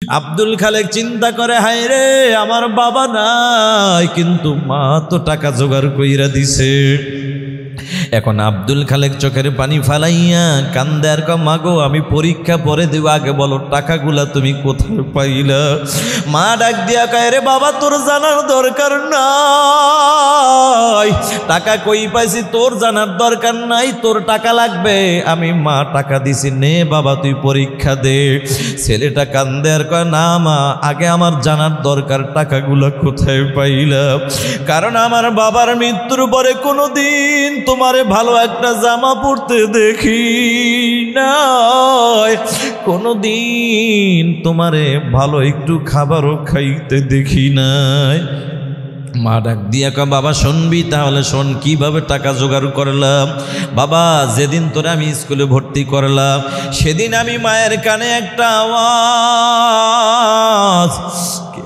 আব্দুল খালেক চিন্তা করে, হায় রে আমার বাবা নাই, কিন্তু মা তো টাকা জোগাড় কইরা দিছে। এখন আব্দুল খালেক চোখের পানি ফালাইয়া কান্দে আর কয়, মাগো আমি পরীক্ষা পরে দেব, আগে বলো টাকাগুলা তুমি কোথায় পাইলা? মা ডাক দিয়া কয়, রে বাবা তোর জানার দরকার নাই, টাকা কই পাইছি তোর জানার দরকার নাই, তোর টাকা লাগবে আমি মা টাকা দিছি, নে বাবা তুই পরীক্ষা দে। ছেলেটা কান্দে আর কয়, না মা আগে আমার জানার দরকার টাকাগুলা কোথায় পাইলা, কারণ আমার বাবার মৃত্যুর পরে কোনোদিন তোমারে ভালো একটা জামা পরতে দেখি নাই, কোনোদিন তোমারে ভালো একটু খাবারও খাইতে দেখি নাই। মা ডাক দিয়া কয়, বাবা শুনবি তাহলে শোন কিভাবে টাকা জোগাড় করলাম। বাবা যেদিন তোরে আমি স্কুলে ভর্তি করলাম সেদিন আমি মায়ের কানে একটা আওয়াজ,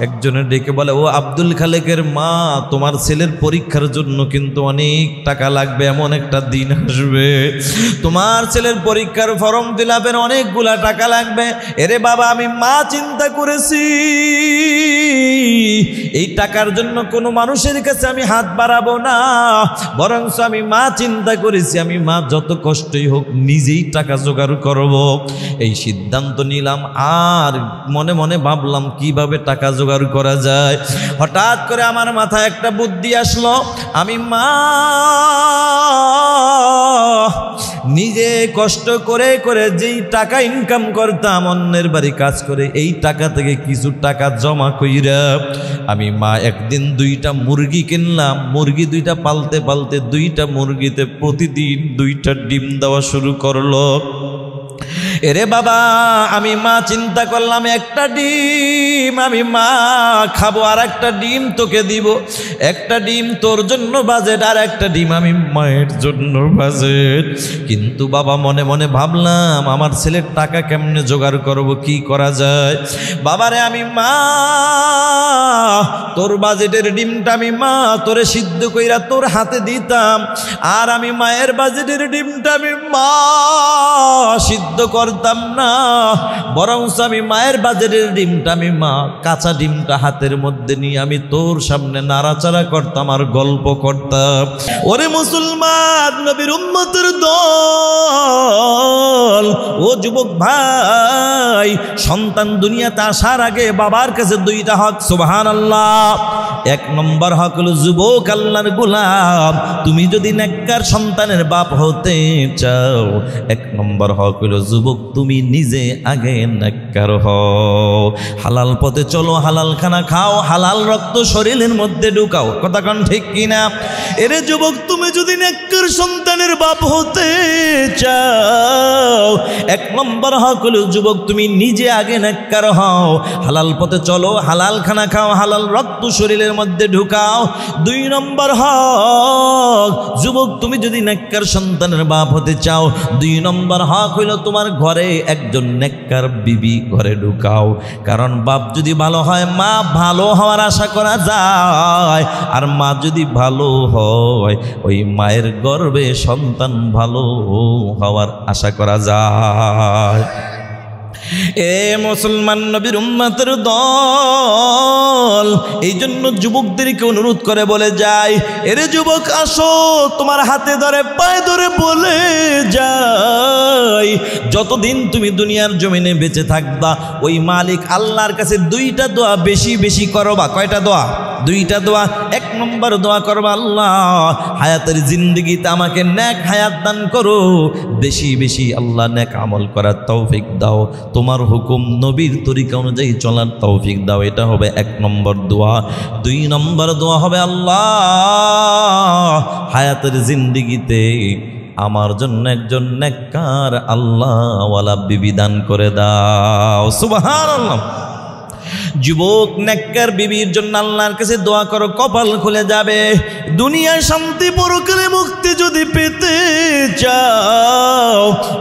একজনের ডেকে বলে, ও আব্দুল খালেকের মা, তোমার ছেলের পরীক্ষার জন্য কিন্তু অনেক টাকা লাগবে, এমন একটা দিন আসবে তোমার ছেলের পরীক্ষার ফর্ম ফিল আপের অনেকগুলা টাকা লাগবে। এরে বাবা আমি মা চিন্তা করেছি এই টাকার জন্য কোনো মানুষের কাছে আমি হাত বাড়াবো না, বরং আমি মা চিন্তা করেছি আমি মা যত কষ্টই হোক নিজেই টাকা জোগাড় করব। এই সিদ্ধান্ত নিলাম, আর মনে মনে ভাবলাম কিভাবে টাকা জোগাড় করা যায়। হঠাৎ করে আমার মাথায় একটা বুদ্ধি আসলো, আমি মা নিজে কষ্ট করে করে যেই টাকা ইনকাম করতাম অন্যের বাড়ি কাজ করে, এই টাকা থেকে কিছু টাকা জমা কইরা আমি মা একদিন 2টা মুরগি কিনলাম। মুরগি 2টা পালতে পালতে 2টা মুরগিতে প্রতিদিন 2টা ডিম দেওয়া শুরু করলো। এরে বাবা আমি মা চিন্তা করলাম, একটা ডিম আমি মা খাবো, আর একটা ডিম তোকে দিব, একটা ডিম তোর জন্য বাজেট, আর একটা ডিম আমি মায়ের জন্য বাজেট। কিন্তু বাবা মনে মনে ভাবলাম আমার ছেলের টাকা কেমনে জোগাড় করব, কি করা যায়। বাবারে আমি মা তোর বাজেটের ডিমটা আমি মা তোরে সিদ্ধ কইরা তোর হাতে দিতাম, আর আমি মায়ের বাজেটের ডিমটা আমি মা সিদ্ধ করতাম না, বরং আমি মায়ের বাজেটের ডিমটা আমি মা কাঁচা ডিমটা হাতের মধ্যে নিয়ে আমি তোর সামনে নাড়াচাড়া করতাম আর গল্প করতাম। ওরে মুসলমান নবীর উম্মতের দল, ও যুবক ভাই, সন্তান দুনিয়াতে আসার আগে বাবার কাছে 2টা হক, সুবহানাল্লাহ। 1 নম্বর হক হলো যুবক আল্লাহর গোলাম, তুমি যদি নেককার সন্তানের বাপ হতে চাও 1 নম্বর হক হলো যুবক তুমি নিজে আগে নেককার হও, হালাল পথে চলো, হালাল খানা খাও, হালাল রক্ত শরীরের মধ্যে ঢুকাও, কথা কোন ঠিক কিনা? এরে যুবক তুমি যদি নেককার সন্তানের বাপ হতে চাও 1 নম্বর হক হলো যুবক তুমি নিজে আগে নেককার হও, হালাল পথে চলো, হালাল খানা খাও, হালাল রক্ত শরীরের মধ্যে ঢুকাও। 2 নম্বর হক যুবক তুমি যদি নেককার সন্তানের বাপ হতে চাও 2 নম্বর হক হইল তোমার ঘরে একজন নেককার বিবি ঘরে ঢুকাও, কারণ বাপ যদি ভালো হয় মা ভালো হওয়ার আশা করা যায়, আর মা যদি ভালো হয় ওই মায়ের গর্ভে সন্তান ভালো হওয়ার আশা করা যায়। এ মুসলমান নবীর উম্মতের দল, এই জন্য যুবকদেরকে অনুরোধ করে বলে যায়, এরে যুবক আসো, তোমার হাতে ধরে পায়ে ধরে বলে যাই, যতদিন তুমি দুনিয়ার জমিনে বেঁচে থাকবা ওই মালিক আল্লাহর কাছে 2টা দোয়া বেশি বেশি করবা। কয়টা দোয়া? 2টা দোয়া। 1 নম্বর দোয়া করবা, আল্লাহ হায়াতের জিন্দেগিতে আমাকে নেক হায়াত দান করো, বেশি বেশি আল্লাহ নেক আমল করার তৌফিক দাও, তোমার হুকুম নবীর তরিকা অনুযায়ী চলার তৌফিক দাও, এটা হবে 1 নম্বর দোয়া। 2 নম্বর দোয়া হবে, আল্লাহ হায়াতের জিন্দেগিতে আমার জন্য একজন নেককার আল্লাহওয়ালা বিবি দান করে দাও, সুবহানাল্লাহ। যুবক নেককার বিবির জন্য আল্লাহর কাছে দোয়া করো, কপাল খুলে যাবে। দুনিয়ার শান্তি পরকালে মুক্তি যদি পেতে চাও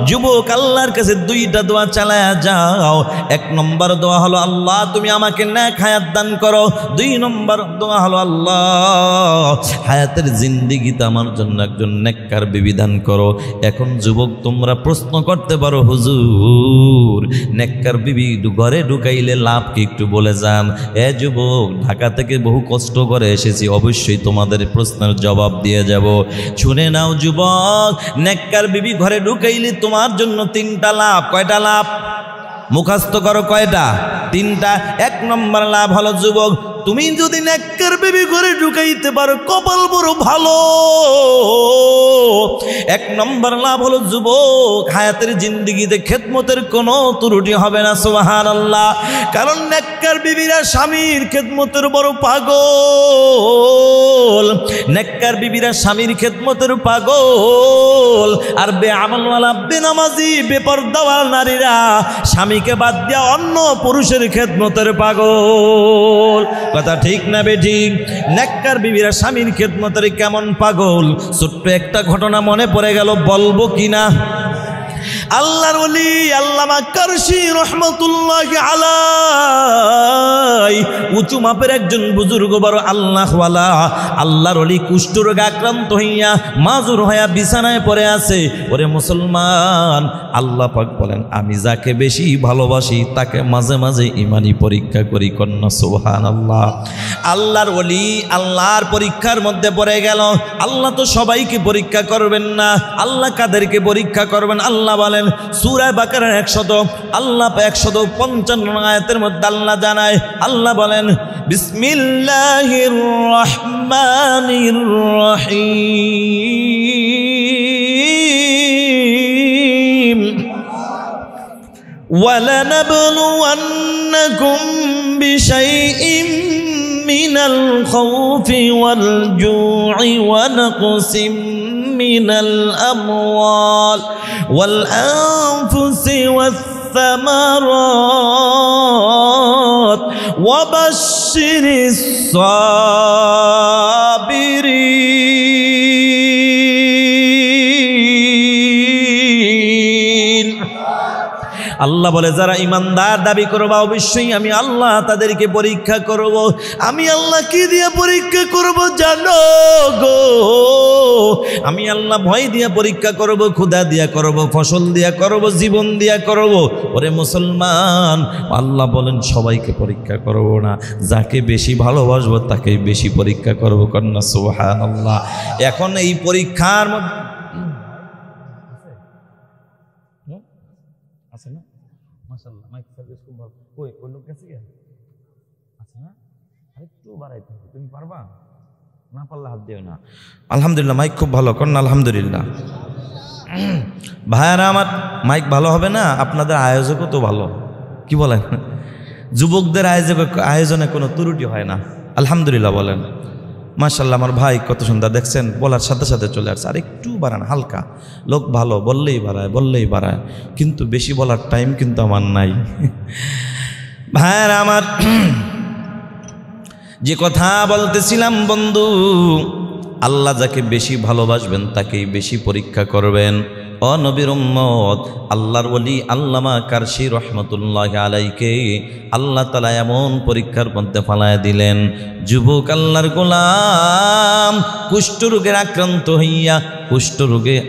যুবক আল্লাহর কাছে দুইটা দোয়া চালায়া যাও। এক নম্বর দোয়া হলো আল্লাহ তুমি আমাকে নেক হায়াত দান করো। দুই নম্বর দোয়া হলো আল্লাহ হায়াতের জিন্দেগিতে আমার জন্য একজন নেককার বিবি দান করো। এখন যুবক তোমরা প্রশ্ন করতে পারো, হুজুর নেককার বিবি ঘরে ঢুকাইলে লাভ কি একটু বলে যান। এ যুবক ঢাকা থেকে বহু কষ্ট করে এসেছি, অবশ্যই তোমাদের প্রশ্নের জবাব দিয়ে যাব। শুনে নাও যুবক, নেককার বিবি ঘরে ঢুকাইলে তোমার জন্য তিনটা লাভ। কয়টা লাভ? মুখস্থ করো কয়টা? তিনটা। এক নম্বর লাভ হলো যুবক তুমি যদি নেককার বিবি ঘরে ঢুকাইতে পারো কপাল বড় ভালো। এক নম্বর লাভ হলো যুবক হায়াতের জিন্দেগিতে খেদমতের কোনো ত্রুটি হবে না। সুবহানাল্লাহ। কারণ নেককার বিবিরা স্বামীর খেদমতের বড় পাগল। নেককার বিবিরা স্বামীর খেদমতের পাগল। আর বেআমলওয়ালা বেনামাজি বেপরদাওয়ালা নারীরা স্বামীকে বাদ দিয়া অন্য পুরুষের খেদমতের পাগল। কথা ঠিক না বেঠিক? নেককার বিবিরা স্বামীর খেদমতের কেমন পাগল, ছোট্ট একটা ঘটনা মনে পড়ে গেল, বলবো কিনা? আল্লাহর ওলি আল্লামা কারশি রাহমাতুল্লাহি আলাইহি উঁচু মাপের একজন বুজুর্গ বড় আল্লাহওয়ালা আল্লাহর ওলি কুষ্ঠ রোগে আক্রান্ত হইয়া মাজুর হইয়া বিছানায় পড়ে আছে। ওরে মুসলমান, আল্লাহ পাক বলেন আমি যাকে বেশি ভালোবাসি তাকে মাঝে মাঝে ইমানি পরীক্ষা করি। কন্যা সুবহানাল্লাহ। আল্লাহর ওলি আল্লাহর পরীক্ষার মধ্যে পড়ে গেল। আল্লাহ তো সবাইকে পরীক্ষা করবেন না, আল্লাহ কাদেরকে পরীক্ষা করবেন? আল্লাহ বলেন সূরা বাকারার 155 আয়াতের মধ্যে আল্লাহ জানায়, আল্লাহ বলেন বিসমিল্লাহির রহমানির রহিম ওয়ালানাবলুওয়ান্নাকুম বিশাইইম মিনাল খাউফি ওয়াল জু'i ওয়া নাকসিম মিনাল আমওয়াল ওয়াল আনফুসি ওয়াস الثمرات وبشر الصابرين আল্লাহ বলে যারা ইমানদার দাবি করবে অবশ্যই আমি আল্লাহ তাদেরকে পরীক্ষা করব। আমি আল্লাহ কি দিয়ে পরীক্ষা করব জানো গো? আমি আল্লাহ ভয় দিয়ে পরীক্ষা করব, ক্ষুধা দিয়া করব, ফসল দিয়া করব, জীবন দিয়া করব। ওরে মুসলমান, আল্লাহ বলেন সবাইকে পরীক্ষা করব না, যাকে বেশি ভালোবাসবো তাকেই বেশি পরীক্ষা করব। কন্যা সুবহানাল্লাহ। এখন এই পরীক্ষার মধ্যে আছে না মাশাআল্লাহ মাইক সার্ভিস খুব ভালো। কই কোন লোক কাছে আছে না? আরেকটু বাড়াইতে হবে, তুমি পারবা? না পারলে হাত দিও না। আলহামদুলিল্লাহ মাইক খুব ভালো করেন। আলহামদুলিল্লাহ। ভাইয়ারা আমার মাইক ভালো হবে না, আপনাদের আয়োজকও তো ভালো, কি বলেন? যুবকদের আয়োজনে কোনো ত্রুটি হয় না। আলহামদুলিল্লাহ বলেন। মাশাআল্লাহ আমার ভাই কত সুন্দর, দেখছেন বলার সাথে সাথে চলে আসছে। আর একটু বাড়ান, হালকা। লোক ভালো বললেই বাড়ায়, কিন্তু বেশি বলার টাইম কিন্তু আমার নাই। ভাইয়ারা আমার যে কথা বলতেছিলাম বন্ধু, আল্লাহ যাকে বেশি ভালোবাসবেন তাকেই বেশি পরীক্ষা করবেন। ও নবীর উম্মত, আল্লাহর ওলি আল্লামা কারশি রহমতুল্লাহি আলাইহিকে আল্লাহ তাআলা এমন পরীক্ষার মধ্যে ফালায় দিলেন, যুবক আল্লাহর গোলাম কুষ্ঠরোগে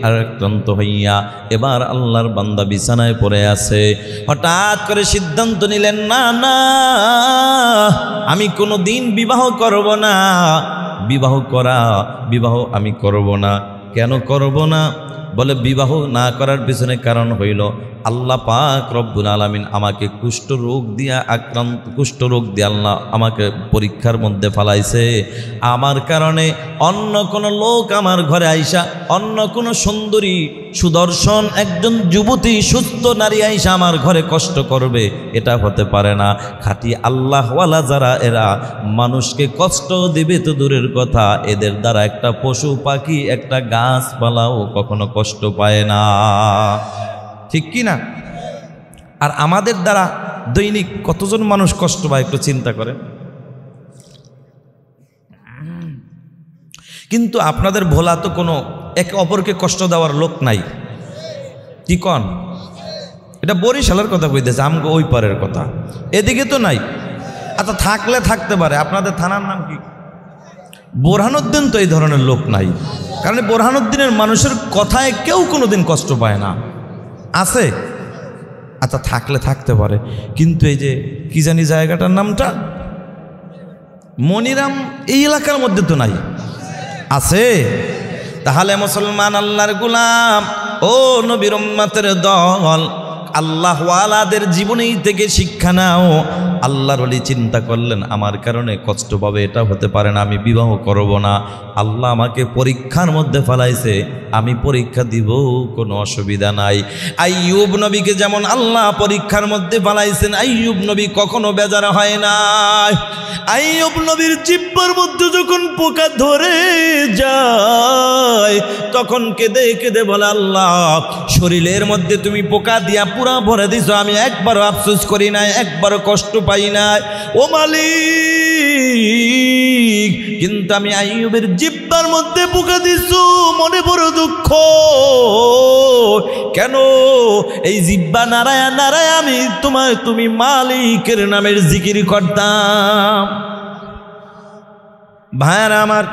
আক্রান্ত হইয়া এবার আল্লাহর বান্দা বিছানায় পড়ে আছে। হঠাৎ করে সিদ্ধান্ত নিলেন, না না আমি কোনো দিন বিবাহ করব না, বিবাহ আমি করব না। কেন করব না? বলে বিবাহ না করার পিছনে কারণ হইল আল্লাহ পাক রব্বুল আলামিন আমাকে কুষ্ঠরোগ দিয়ে আল্লাহ আমাকে পরীক্ষার মধ্যে ফালাইছে। আমার কারণে অন্য কোনো লোক আমার ঘরে আইসা, অন্য কোনো সুন্দরী সুদর্শন একজন যুবতী সুস্থ নারী আইসা আমার ঘরে কষ্ট করবে, এটা হতে পারে না। খাঁটি আল্লাহওয়ালা যারা এরা মানুষকে কষ্ট দিবে তো দূরের কথা, এদের দ্বারা একটা পশু পাখি একটা গাছপালাও কখনো কষ্ট পায় না। ঠিক কি না? আর আমাদের দ্বারা দৈনিক কতজন মানুষ কষ্ট পায় একটু চিন্তা করেন। কিন্তু আপনাদের ভোলা তো কোনো একে অপরকে কষ্ট দেওয়ার লোক নাই, কি কন? এটা বরিশালের কথা কইতেছে, আমগো ওই পারের কথা, এদিকে তো নাই। আচ্ছা থাকলে থাকতে পারে। আপনাদের থানার নাম কি? বোরহানুদ্দিন। তো এই ধরনের লোক নাই, কারণ বোরহানুদ্দিনের মানুষের কথায় কেউ কোনোদিন কষ্ট পায় না, আছে? আচ্ছা থাকলে থাকতে পারে, কিন্তু এই যে কি জানি জায়গাটার নামটা মনিরাম, এই এলাকার মধ্যে তো নাই, আছে? তাহলে মুসলমান আল্লাহর গোলাম, ও নবীর উম্মতের দল, আল্লাহ ওয়ালাদের জীবনেই থেকে শিক্ষা নাও। আল্লাহর ওলি চিন্তা করলেন আমার কারণে কষ্ট পাবে, এটা হতে পারে না, আমি বিবাহ করব না। আল্লাহ আমাকে পরীক্ষার মধ্যে ফেলাইছে, আমি পরীক্ষা দিব, কোনো অসুবিধা নাই। আইয়ুব নবীকে যেমন আল্লাহ পরীক্ষার মধ্যে ফেলাইছেন, আইয়ুব নবী কখনো বেজার হয় না। আইয়ুব নবীর জিহ্বার মধ্যে যখন পোকা ধরে যায় তখন কেঁদে কেঁদে বলে, আল্লাহ শরীরের মধ্যে তুমি পোকা দিয়া পুরা ভরে দিছো, আমি একবারও আফসোস করি নাই, একবারও কষ্ট পাই নাই ও মালিক, কিন্তু আমি আইয়ুবের জিহ্বার মধ্যে পোকা দিছো, মনে বড় দুঃখ। কেন? এই জিহ্বা নারায়া নারায়া আমি তুমি মালিকের নামের জিকির করতাম। ভাইরা আমার,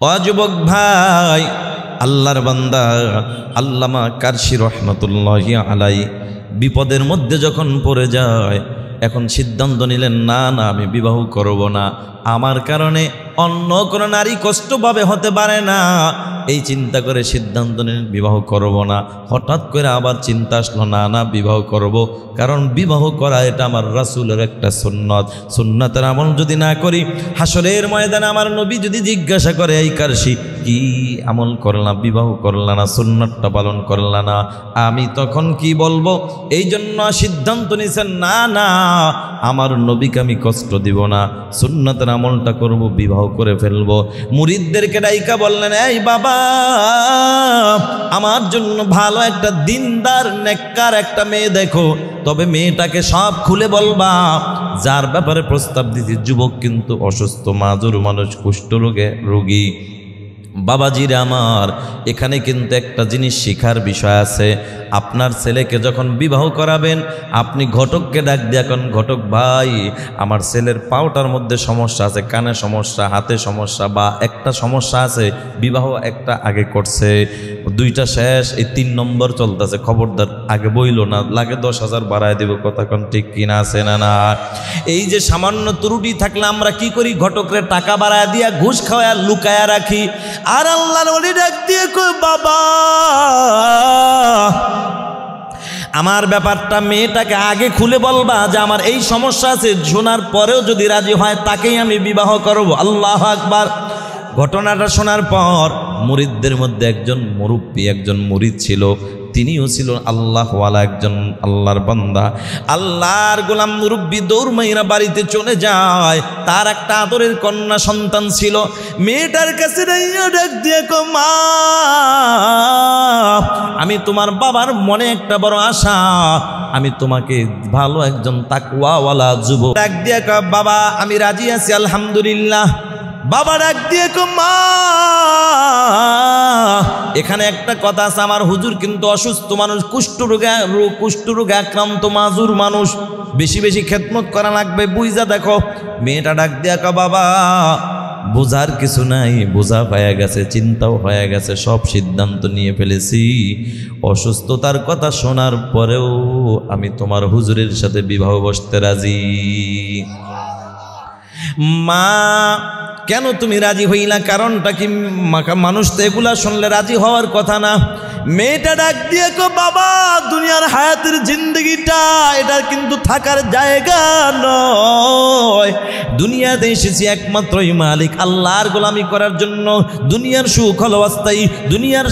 ও যুবক ভাই, আল্লাহর বান্দা আল্লামা কারশি রহমতুল্লাহি আলাই বিপদের মধ্যে যখন পড়ে যায়, এখন সিদ্ধান্ত নিলেন না না আমি বিবাহ করব না, আমার কারণে অন্য কোনো নারী কষ্ট পাবে, হতে পারে না। এই চিন্তা করে সিদ্ধান্ত নিলেন বিবাহ করব না। হঠাৎ করে আবার চিন্তা আসলো, না না বিবাহ করব, কারণ বিবাহ করা এটা আমার রাসূলের একটা সুন্নত, সুন্নতের আমল যদি না করি হাসরের ময়দানে আমার নবী যদি জিজ্ঞাসা করে, এই কারশি কি আমল করলা, বিবাহ করলা না, সুন্নতটা পালন করলা না, আমি তখন কি বলবো? এই জন্য সিদ্ধান্ত নিয়েছেন, না না আমার নবীকে আমি কষ্ট দিব না, সুন্নতের আমলটা করব, বিবাহ করে ফেলবো। মুরিদদেরকে ডাইকা বললেন, এই বাবা আমার জন্য ভালো একটা দিনদার নেককার একটা মেয়ে দেখো, তবে মেয়েটাকে সব খুলে বলবা, যার ব্যাপারে প্রস্তাব দিছি যুবক কিন্তু অসুস্থ, মাজুর মানুষ, কুষ্ঠরোগী। বাবাজিরা আমার, এখানে কিন্তু একটা জিনিস শিখার বিষয় আছে। আপনার ছেলেকে যখন বিবাহ করাবেন, আপনি ঘটককে ডাক দিয়ে, এখন ঘটক ভাই আমার ছেলের পাওটার মধ্যে সমস্যা আছে, কানে সমস্যা, হাতে সমস্যা, বা একটা সমস্যা আছে, বিবাহ একটা আগে করছে, দুইটা শেষ, এই 3 নম্বর চলতেছে, খবরদার আগে বইল না, লাগে 10,000 বাড়ায় দেব, কথা কোন ঠিক কিনা আছে না না? এই যে সামান্য ত্রুটি থাকলে আমরা কি করি? ঘটকরে টাকা বাড়ায় দিয়া ঘুষ খাওয়া লুকায়া রাখি। আর আল্লাহর ওলি ডাক দিয়ে কই, বাবা আমার ব্যাপারটা মেয়েটাকে আগে খুলে বলবা যে আমার এই সমস্যা আছে, শোনার পরেও যদি রাজি হয় তাকেই আমি বিবাহ করব। আল্লাহু আকবার। ঘটনাটা শোনার পর মুরিদদের মধ্যে একজন মুরব্বী, একজন মুরিদ ছিল, তিনিও ছিল আল্লাহওয়ালা একজন আল্লাহর বান্দা। আল্লাহর গোলাম মুরব্বী দৌড় মাইরা বাড়িতে চলে যায়। তার একটা আদরের কন্যা সন্তান ছিল। মেয়েটার কাছে ডাক দিয়ে কো, মা আমি তোমার বাবার মনে একটা বড় আশা, আমি তোমাকে ভালো একজন তাকওয়াওয়ালা যুবক। ডাক দিয়ে কো, বাবা আমি রাজি আছি আলহামদুলিল্লাহ। বাবা ডাক দিয়ে কো, মা এখানে একটা কথা আছে, আমার হুজুর কিন্তু অসুস্থ মানুষ, কুষ্ঠরোগে আক্রান্ত মাজুর মানুষ, বেশি বেশি খেদমত করা লাগবে, বুঝা দেখো। মেয়েটা ডাক দিয়া কো, বাবা বোঝার কিছু নাই, বোঝা হয়ে গেছে, চিন্তাও হয়ে গেছে, সব সিদ্ধান্ত নিয়ে ফেলেছি। অসুস্থতার কথা শোনার পরেও আমি তোমার হুজুরের সাথে বিবাহ বসতে রাজি। মা কেন তুমি রাজি হইলা? কারণটা কি? মানুষ তো এগুলা শুনলে রাজি হওয়ার কথা না। মেয়েটা ডাক দিয়ে কো, বাবা দুনিয়ার হায়াতের জিন্দগিটা এটা কিন্তু থাকার জায়গা নয়। দুনিয়াতে এসেছি একমাত্রই মালিক আল্লাহর গোলামি করার জন্য। দুনিয়ার সুখ হলো অস্থায়ী, দুনিয়ার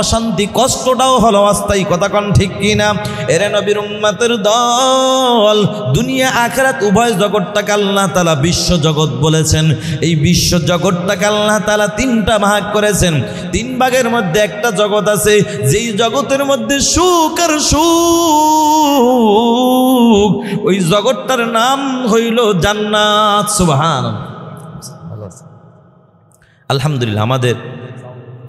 অশান্তি কষ্টটাও হলো অস্থায়ী, কথা কোন ঠিক কিনা? এরে নবীর উম্মতের দল, দুনিয়া আখিরাত উভয় জগৎটাকে আল্লাহ তাআলা বিশ্ব জগৎ বলেছেন। এই বিশ্ব জগৎটাকে আল্লাহ তাআলা তিনটা ভাগ করেছেন। তিন ভাগের মধ্যে একটা জগৎ আছে, যেই জগতের মধ্যে সুখ আর সুখ, ওই জগৎটার নাম হইল জান্নাত। সুবহানাল্লাহ। আলহামদুলিল্লাহ,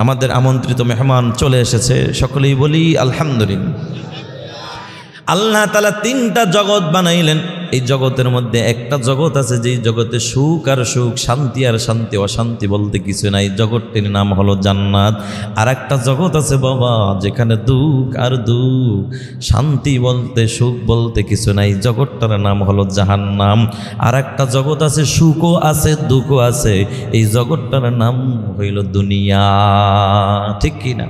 আমাদের আমন্ত্রিত মেহমান চলে এসেছে, সকলেই বলি আলহামদুলিল্লাহ। আল্লাহ তাআলা তিনটা জগৎ বানাইলেন। এই জগতের মধ্যে একটা জগৎ আছে যেই জগতে সুখ আর সুখ, শান্তি আর শান্তি, অশান্তি বলতে কিছু নাই, জগৎটির নাম হলো জান্নাত। আর একটা জগৎ আছে বাবা যেখানে দুঃখ আর দুঃখ, শান্তি বলতে সুখ বলতে কিছু নাই, জগৎটার নাম হলো জাহান্নাম। আর একটা জগৎ আছে সুখও আছে দুঃখও আছে, এই জগৎটার নাম হইল দুনিয়া। ঠিক কি না?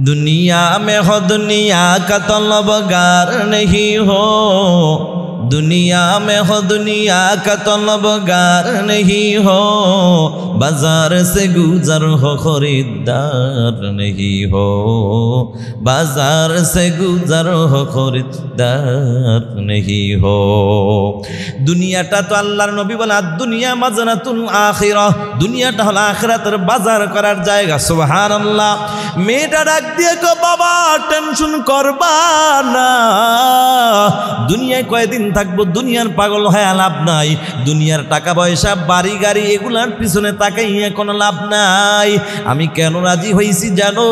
दुनिया में हो दुनिया का तलबगार नहीं हो, दुनिया में हो दुनिया का तलबगार नहीं हो, बाजार से गुजर हो खरीदार नहीं हो, बाजार से गुजर हो खरीदार नहीं हो। দুনিয়াটা তো আল্লাহর নবী বলে দুনিয়া মাজানাতুল আখিরাহ, দুনিয়াটা হলো আখিরাতের বাজার করার জায়গা। সুবহানাল্লাহ। মেয়েটা ডাক দিয়ে কো বাবা টেনশন করবা না, দুনিয়ায় কয়দিন থাকবো, দুনিয়ার পাগল হয়ে লাভ নাই, দুনিয়ার টাকা পয়সা বাড়ি গাড়ি এগুলার পিছনে তাকাইয়া কোনো লাভ নাই। আমি কেন রাজি হইছি জানো?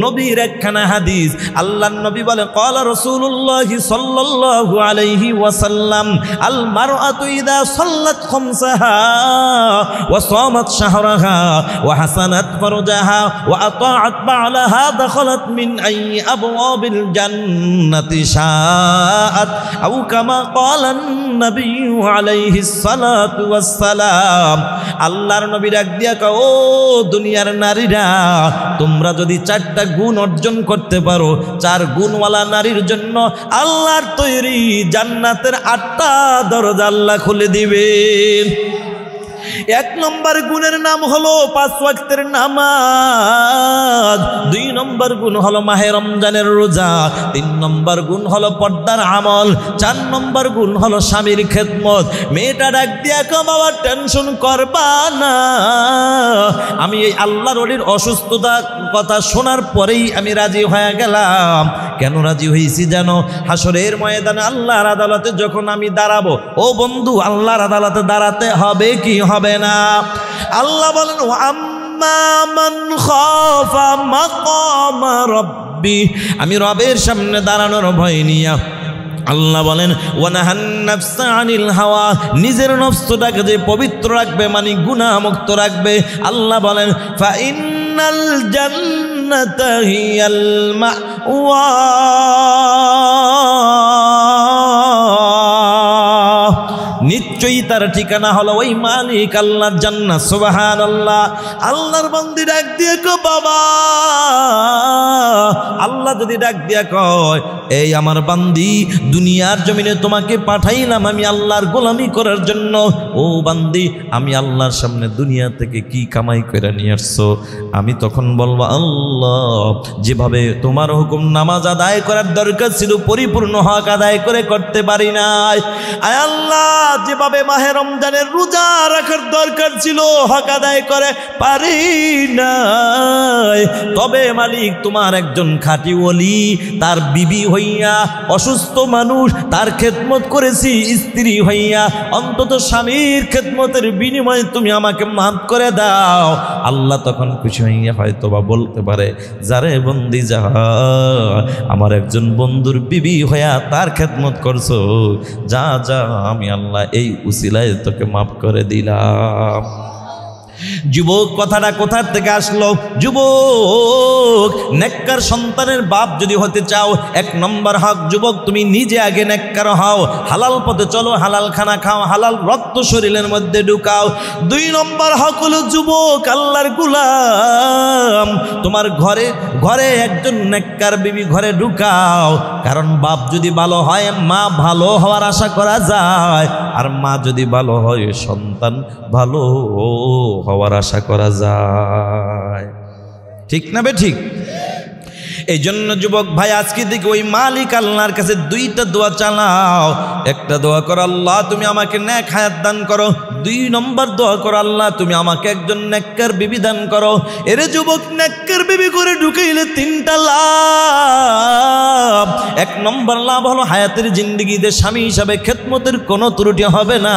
নবীর একখানা হাদিস, আল্লাহর নবী বলে ক্বালা রাসূলুল্লাহ সাল্লাল্লাহু আলাইহি ওয়াসাল্লাম আল মারআতু ইযা সাল্লাত খামসাহা ওয়া সামাত শাহরাহা ওয়া হাসানাত ফারজাহা ওয়া আতাআত বা'লাহা দাখালাত মিন আইয়ি আবওয়াবিল জান্নাতি শাআত আও কামা ক্বালা নবী আলাইহিস সালাতু ওয়াস সালাম। আল্লাহর নবী ডাক দিয়া কয় ও দুনিয়ার নারীরা, তোমরা যদি চারটা গুণ অর্জন করতে পারো, চার গুণওয়ালা নারীর জন্য আল্লাহর তৈরি জান্নাতের 8টা দরজা আল্লাহ খুলে দিবেন। এক নম্বর গুণের নাম হলো 5 ওয়াক্তের নামাজ, 2 নম্বর গুণ হলো মাহে রমজানের রোজা, 3 নম্বর গুণ হলো পর্দার আমল, 4 নম্বর গুণ হলো স্বামীর খেদমত। মেয়েটা ডাক দিয়া কো বাবা টেনশন করবা না, আমি এই আল্লাহর ওলির অসুস্থতা কথা শোনার পরেই আমি রাজি হয়ে গেলাম। কেন রাজি হয়েছি জানো? হাসরের ময়দানে আল্লাহর আদালতে যখন আমি দাঁড়াবো, ও বন্ধু আল্লাহর আদালতে দাঁড়াতে হবে কি হবে না? আল্লাহ বলেন ওয়া আম্মা মান খাফা মাকামা রাব্বি, আমি রবের সামনে দাঁড়ানোর ভয় নিয়া, আল্লাহ বলেন ওয়ানাহান নাফসা আনিল হাওয়া, নিজের নফসটাকে যে পবিত্র রাখবে মানে গুনাহ মুক্ত রাখবে। আল্লাহ বলেন ফা ইন্নাল জান্নাতা হিয়াল মাওয়া, নিশ্চয়ই তার ঠিকানা হলো ওই মালিক আল্লাহর জান্নাত। সুবহানাল্লাহ। আল্লাহর বান্দি ডাক দিয়ে কো বাবা, আল্লাহ যদি ডাক দিয়া কয় এই আমার বান্দি দুনিয়ার জমিনে তোমাকে পাঠাইলাম আমি আল্লাহর গোলামি করার জন্য, ও বান্দি আমি আল্লাহর সামনে দুনিয়া থেকে কি কামাই করে নিয়ে আসছো? আমি তখন বলবো আল্লাহ যেভাবে তোমার হুকুম নামাজ আদায় করার দরকার ছিল পরিপূর্ণ হক আদায় করে করতে পারি নাই। আয় আল্লাহ যেভাবে মাহে রমজানের রোজা রাখার দরকার ছিল হক আদায় করে পারি নাই। তবে মালিক তোমার একজন খাঁটি ওলি, তার বিবি হইয়া অসুস্থ মানুষ, তার খেদমত করেছি স্ত্রী হইয়া, অন্তত স্বামীর খেদমতের বিনিময়ে তুমি আমাকে মাফ করে দাও। আল্লাহ তখন খুশি হইয়া হয়তো বা বলতে পারে যারে বন্দি যা, আমার একজন বন্ধুর বিবি হইয়া তার খেদমত করছো, যা যা আমি আল্লাহ এই উসিলায় তোকে মাফ করে দিলাম। যুবক কথাটা কোথা থেকে আসলো? যুবক নেককার সন্তানের বাপ যদি হতে চাও, 1 নম্বর হক যুবক তুমি নিজে আগে নেককার হও, হালাল পথে চলো, হালাল খানা খাও, হালাল রক্ত শরীরের মধ্যে ঢুকাও। 2 নম্বর হক হলো যুবক আল্লাহর গোলাম, তোমার ঘরে ঘরে একজন নেককার বিবি ঘরে ঢুকাও, কারণ বাপ যদি ভালো হয় মা ভালো হওয়ার আশা করা যায়, আর মা যদি ভালো হয় সন্তান ভালো হওয়ার আশা করা যায়। ঠিক না বে ঠিক? এই জন্য যুবক ভাই আজকে থেকে ওই মালিক আল্লাহর কাছে 2টা দোয়া চালাও। একটা দোয়া করো আল্লাহ তুমি আমাকে নেক হায়াত দান করো, 2 নম্বর দোয়া করো, আল্লাহ তুমি আমাকে একজন নেককার বিবি দান করো। এরে যুবক, নেককার বিবি করে ঢুকাইলে 3টা লাভ। 1 নম্বর লাভ হলো হায়াতের জিন্দেগিতে স্বামী হিসাবে খেদমতের কোনো ত্রুটি হবে না।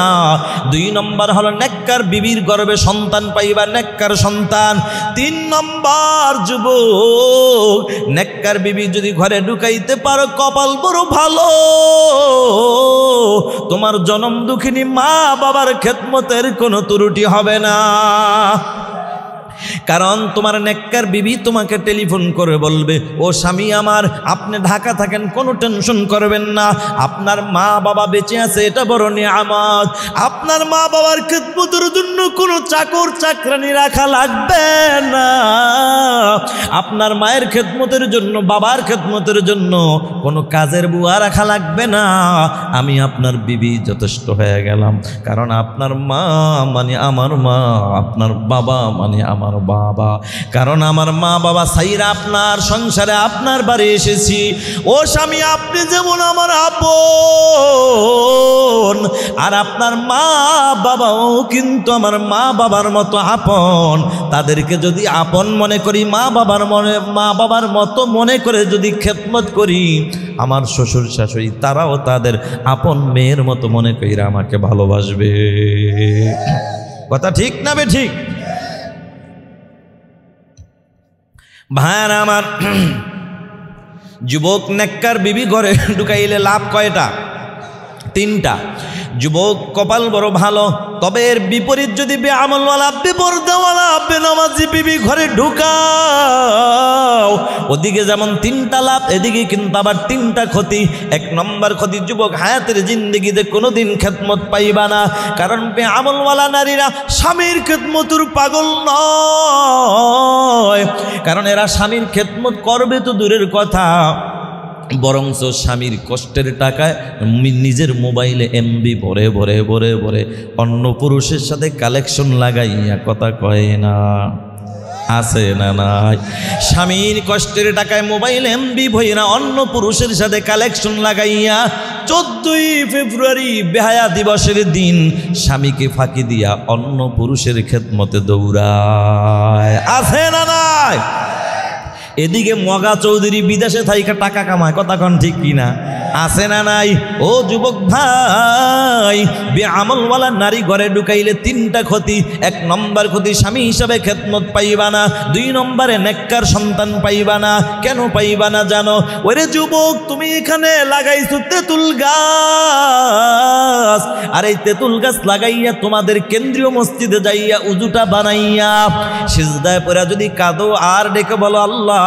2 নম্বর হলো নেককার বিবির গর্ভে সন্তান পাইবা, নেককার সন্তান। 3 নম্বর যুবক, নেককার বিবি যদি ঘরে ঢুকাইতে পারো কপাল বড় ভালো, তোমার জনম দুঃখিনী মা বাবার খেদমতের কোনো ত্রুটি হবে না। কারণ তোমার নেককার বিবি তোমাকে টেলিফোন করে বলবে, ও স্বামী আমার, আপনি ঢাকা থাকেন, কোনো টেনশন করবেন না, আপনার মা বাবা বেঁচে আছে, এটা বড় নিয়ামত। আপনার মা বাবার খেদমতের জন্য কোনো চাকর চাকরানি রাখা লাগবে না। আপনার মায়ের খেদমতের জন্য, বাবার খেদমতের জন্য কোনো কাজের বুয়া রাখা লাগবে না। আমি আপনার বিবি যথেষ্ট হয়ে গেলাম। কারণ আপনার মা মানে আমার মা, আপনার বাবা মানে আমার বাবা। কারণ আমার মা বাবা সাইরা আপনার সংসারে, আপনার বাড়ি এসেছি। ও স্বামী, আপনি যেমন আমার আপন, আর আপনার মা বাবাও কিন্তু আমার মা বাবার মতো আপন। তাদেরকে যদি আপন মনে করি, মা বাবার মতো মনে করে যদি খেদমত করি, আমার শ্বশুর শাশুড়ি তারাও তাদের আপন মেয়ের মতো মনে কইরা আমাকে ভালোবাসবে। কথা ঠিক না বে ঠিক? ভাইরা আমার, যুবক নেককার বিবি ঘরে ঢুকাইলে লাভ কয়টা? 3টা। যুবক কপাল বড় ভালো। তবে এর বিপরীত যদি বেআমলওয়ালা, বেপরদাওয়ালা, বেনামাজি বিবি ঘরে ঢুকাও, ওদিকে যেমন 3টা লাভ, এদিকে কিন্তু আবার 3টা ক্ষতি। 1 নম্বর ক্ষতি, যুবক হায়াতের জিন্দেগিতে কোনোদিন খেদমত পাইবা না। কারণ বেআমলওয়ালা নারীরা স্বামীর খেদমতের পাগল নয়। কারণ এরা স্বামীর খেদমত করবে তো দূরের কথা, বরঞ্চ স্বামীর কষ্টের টাকায় নিজের মোবাইলে এমবি ভরে ভরে ভরে ভরে অন্য পুরুষের সাথে কালেকশন লাগাইয়া কথা কয় না, আছে না নাই? স্বামীর কষ্টের টাকায় মোবাইল এমবি ভইরা অন্য পুরুষের সাথে কালেকশন লাগাইয়া 14ই ফেব্রুয়ারি বেহায়া দিবসের দিন স্বামীকে ফাঁকি দিয়া অন্য পুরুষের খেদমতে দৌড়ায়, আছে না নাই? এদিকে মগা চৌধুরী বিদেশে থাইকা টাকা কামায়, কথা কন ঠিক কিনা? আছে না নাই? ও যুবক ভাই, বেআমলওয়ালা নারী ঘরে ঢুকাইলে 3টা ক্ষতি। 1 নম্বর ক্ষতি, স্বামী হিসাবে খেদমত পাইবা না। 2 নম্বরে নেককার সন্তান পাইবা না। কেন পাইবা না জানো? ওরে যুবক, তুমি এখানে লাগাইছো তেঁতুল গাছ, আর এই তেঁতুল গাছ লাগাইয়া তোমাদের কেন্দ্রীয় মসজিদে যাইয়া উজুটা বানাইয়া সিজদায় পড়া যদি কাঁদো আর ডেকে বলো, আল্লাহ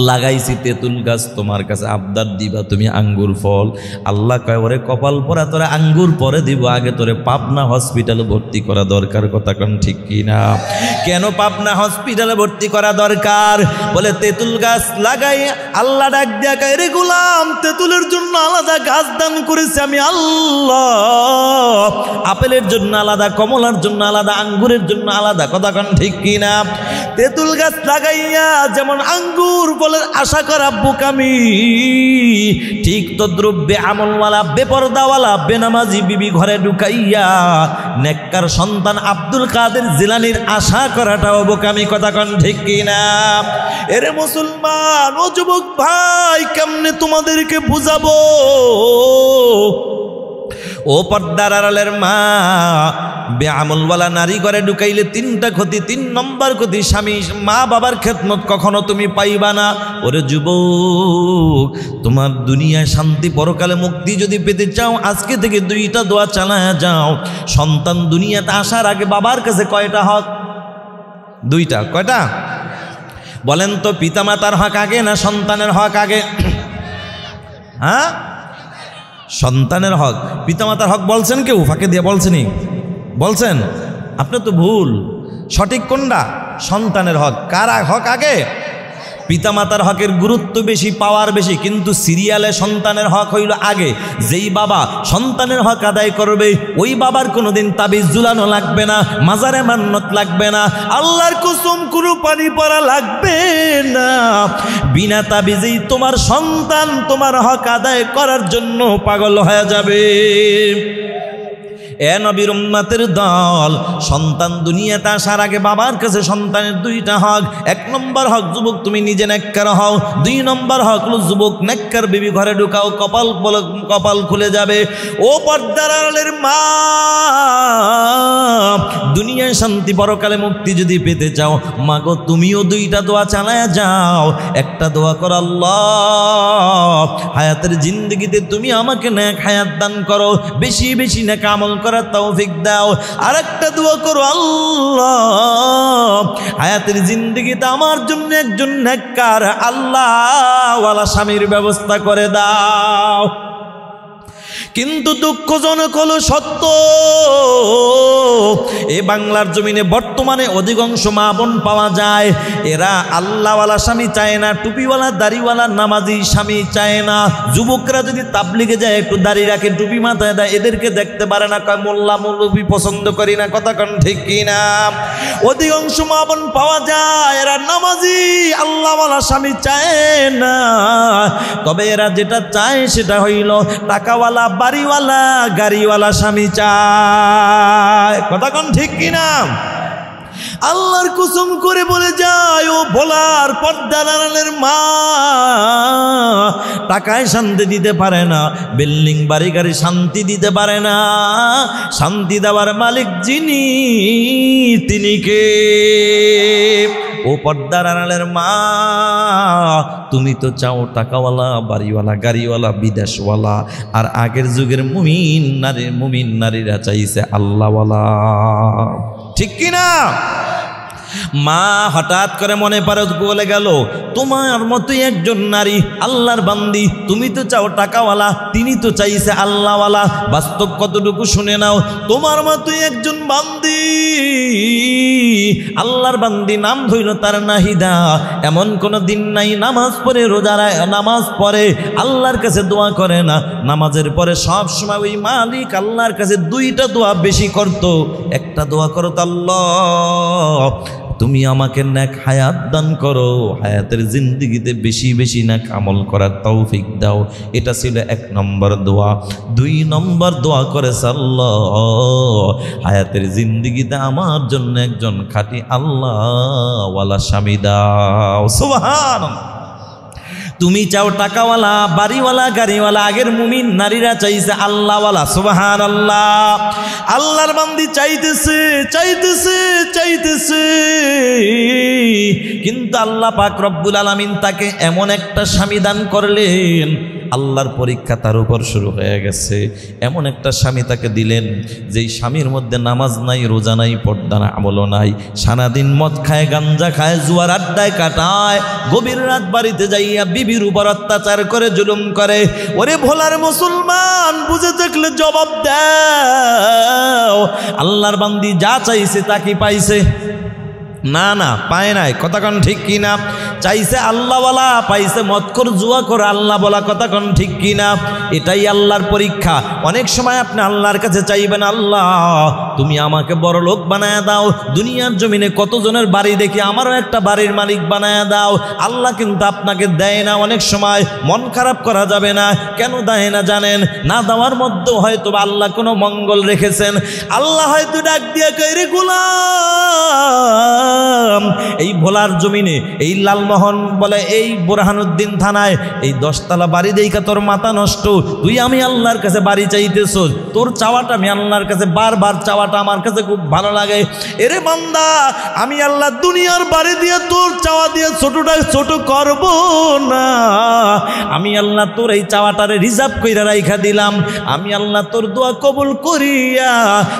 লাগাইছি তেঁতুল গাছ, তোমার কাছে আবদার দিবা তুমি আঙ্গুর ফল। আল্লাহ কয়, ওরে কপাল পরা, তোরে আঙ্গুর পরে দিব, আগে তোরে পাবনা হসপিটালে ভর্তি করা দরকার। কথা কোন ঠিক কিনা? কেন পাবনা হসপিটালে ভর্তি করা দরকার? বলে তেঁতুল গাছ লাগাই আল্লাহ ডাক দিয়া কয়, রে গোলাম, তেঁতুলের জন্য আলাদা গাছ দান করেছে আমি আল্লাহ, আপেলের জন্য আলাদা, কমলার জন্য আলাদা, আঙ্গুরের জন্য আলাদা। কথা কোন ঠিক কিনা? তেঁতুল গাছ লাগাইয়া যেমন আঙ্গুর ফলের আশা করা বোকামি, ঠিক তদ্রুপ বেআমলওয়ালা, বেপরদাওয়ালা, বেনামাজি বিবি ঘরে ঢুকাইয়া নেককার সন্তান আব্দুল কাদের জিলানীর আশা করাটাও বোকামি। কথা কন ঠিক কিনা? এরে মুসলমান, ও যুবক ভাই, কেমনে তোমাদেরকে বুঝাবো? ও পর্দার আড়ালের মা, বেআমলওয়ালা নারী ঘরে ঢুকাইলে 3টা ক্ষতি। 3 নম্বর ক্ষতি, স্বামী মা বাবার খেদমত কখনো তুমি পাইবা না। ওরে যুবক, তোমার দুনিয়ায় শান্তি, পরকালে মুক্তি যদি পেতে চাও, আজকে থেকে 2টা দোয়া চালায়া যাও। সন্তান দুনিয়াতে আসার আগে বাবার কাছে কয়টা হক? 2টা। কয়টা বলেন তো? পিতামাতার হক আগে না সন্তানের হক আগে? হ্যাঁ, সন্তানের হক। পিতামাতার হক বলছেন কেউ? ফাঁকে দিয়ে বলছেনই? বলছেন? আপনি তো ভুল। সঠিক কোনটা? সন্তানের হক। কার হক আগে? পিতামাতার হকের গুরুত্ব বেশি, পাওয়ার বেশি, কিন্তু সিরিয়ালে সন্তানের হক হইল আগে। যেই বাবা সন্তানের হক আদায় করবে, ওই বাবার কোনোদিন তাবিজ ঝুলানো লাগবে না, মাজারে মান্নত লাগবে না, আল্লাহর কসম কুরবানি পড়া লাগবে না। বিনা তাবিজেই তোমার সন্তান তোমার হক আদায় করার জন্য পাগল হয়ে যাবে। এ নবীর উম্মতের দল, সন্তান দুনিয়াতে আসার আগে বাবার কাছে সন্তানের দুইটা হক। এক নম্বর হক, যুবক তুমি নিজে নেককার হও। দুই নম্বর হক হলো যুবক নেককার বিবি ঘরে ঢুকাও, কপাল খুলে যাবে। ও পর্দার আড়ালের মা, দুনিয়ায় শান্তি পরকালে মুক্তি যদি পেতে চাও, মাগো তুমিও দুইটা দোয়া চালায়া যাও। একটা দোয়া করো, আল্লাহ হায়াতের জিন্দগিতে তুমি আমাকে নেক হায়াত দান করো, বেশি বেশি নেক আমল করার তৌফিক দাও। আর একটা দোয়া করো, আল্লাহ হায়াতের জিন্দগিতে আমার জন্য একজন নেককার আল্লাহওয়ালা স্বামীর ব্যবস্থা করে দাও। কিন্তু দুঃখজনক হলো সত্য, এ বাংলার জমিনে বর্তমানে অধিকাংশ মা বোন পাওয়া যায়, এরা আল্লাহওয়ালা স্বামী চায় না, টুপিওয়ালা দাড়িওয়ালা নামাজি স্বামী চায় না। যুবকরা যদি তাবলিগে যায় একটু দাড়ি রাখে, টুপি মাথায় দেয়, এদেরকে দেখতে পারে না, কয় মোল্লা মৌলবি পছন্দ করি না। কথা কোন ঠিক কিনা? অধিকাংশ মা বোন পাওয়া যায় এরা নামাজি আল্লাহওয়ালা স্বামী চায় না, তবে এরা যেটা চায় সেটা হইল টাকাওয়ালা বাড়িওয়ালা গাড়িওয়ালা স্বামী চায়। কথা কোন ঠিক কিনা? আল্লাহর কসম করে বলে যায়, ও ভোলার পর্দার আড়ালের মা, টাকায় শান্তি দিতে পারে না, বিল্ডিং বাড়ি গাড়ি শান্তি দিতে পারে না। শান্তি দেওয়ার মালিক যিনি, তিনি কে? ও পর্দার আড়ালের মা, তুমি তো চাও টাকাওয়ালা বাড়িওয়ালা গাড়িওয়ালা বিদেশওয়ালা, আর আগের যুগের মুমিন নারীরা চাইছে আল্লাহওয়ালা। ঠিক কিনা? মা হঠাৎ করে মনে পড়ে বলে গেল, তোমার মতোই একজন নারী আল্লাহর বান্দি, তুমি তো চাও টাকাওয়ালা, তিনি তো চাইছে আল্লাহওয়ালা। বাস্তব কতটুকু শুনে নাও, তোমার মতোই একজন বান্দি আল্লাহর বান্দি, নাম ধইল তার নাহিদা, এমন কোনো দিন নাই নামাজ পড়ে রোজারায় নামাজ পড়ে আল্লাহর কাছে দোয়া করে না। নামাজের পরে সব সময় ওই মালিক আল্লাহর কাছে দুইটা দোয়া বেশি করত। একটা দোয়া করত, আল্লাহ তুমি আমাকে নেক হায়াত দান করো, হায়াতের জিন্দিগিতে বেশি বেশি নেক আমল করার তৌফিক দাও। এটা ছিল এক নম্বর দোয়া। দুই নম্বর দোয়া করেছে, আল্লাহ হায়াতের জিন্দিগিতে আমার জন্য একজন খাঁটি আল্লাহওয়ালা স্বামী দাও। সুবহানাল্লাহ। তুমি চাও টাকাওয়ালা বাড়িওয়ালা গাড়িওয়ালা, আগের মুমিন নারীরা চাইছে আল্লাহওয়ালা। সুবহানাল্লাহ। আল্লাহর বান্দি চাইতেছে চাইতেছে চাইতেছে, কিন্তু আল্লাহ পাক রব্বুল আলামিন তাকে এমন একটা স্বামী দান করলেন, আল্লাহর পরীক্ষা তার উপর শুরু হয়ে গেছে। এমন একটা স্বামী তাকে দিলেন, যেই স্বামীর মধ্যে নামাজ নাই, রোজা নাই, পর্দা না আমলও নাই, সারাদিন মদ খায়, গাঞ্জা খায়, জুয়ার আড্ডায় কাটায়, গভীর রাত বাড়িতে যাইয়া বিবির উপর অত্যাচার করে, জুলুম করে। ওরে ভোলার মুসলমান, বুঝে থাকলে জবাব দাও। আল্লাহর বান্দি যা চাইছে তা কি পাইছে? না না, পায় নাই। কথা কোন ঠিক কিনা? চাইছে আল্লাহওয়ালা, পাইছে মদখোর জুয়াখোর আল্লাহ বলা। কথা কোন ঠিক কিনা? এটাই আল্লাহর পরীক্ষা। অনেক সময় আপনি আল্লাহর কাছে চাইবেন, আল্লাহ তুমি আমাকে বড় লোক বানায় দাও, দুনিয়ার জমিনে কতজনের বাড়ি দেখি, আমারও একটা বাড়ির মালিক বানায় দাও। আল্লাহ কিন্তু আপনাকে দেয় না। অনেক সময় মন খারাপ করা যাবে না। কেন দেয় না জানেন? না দেওয়ার মধ্যেও হয়তো আল্লাহ কোনো মঙ্গল রেখেছেন। আল্লাহ হয়তো ডাক দিয়া কইরে, গোলাম এই ভোলার জমিনে, এই লালমোহন বলে এই বোরহানুদ্দিন থানায় এই 10 তলা বাড়ি দেইকা তোর মাথা নষ্ট, তুই আমি আল্লাহর কাছে বাড়ি চাইতেছ, তোর চাওয়াটা আমি আল্লাহর কাছে বারবার চাওয়াটা আমার কাছে খুব ভালো লাগে। এরে বান্দা, আমি আল্লাহ দুনিয়ার বাড়ি দিয়ে তোর চাওয়া দিয়ে ছোটটা ছোট করব না। আমি আল্লাহ তোর এই চাওয়াটারে রিজার্ভ কইরা রাইখা দিলাম। আমি আল্লাহ তোর দোয়া কবুল করিয়া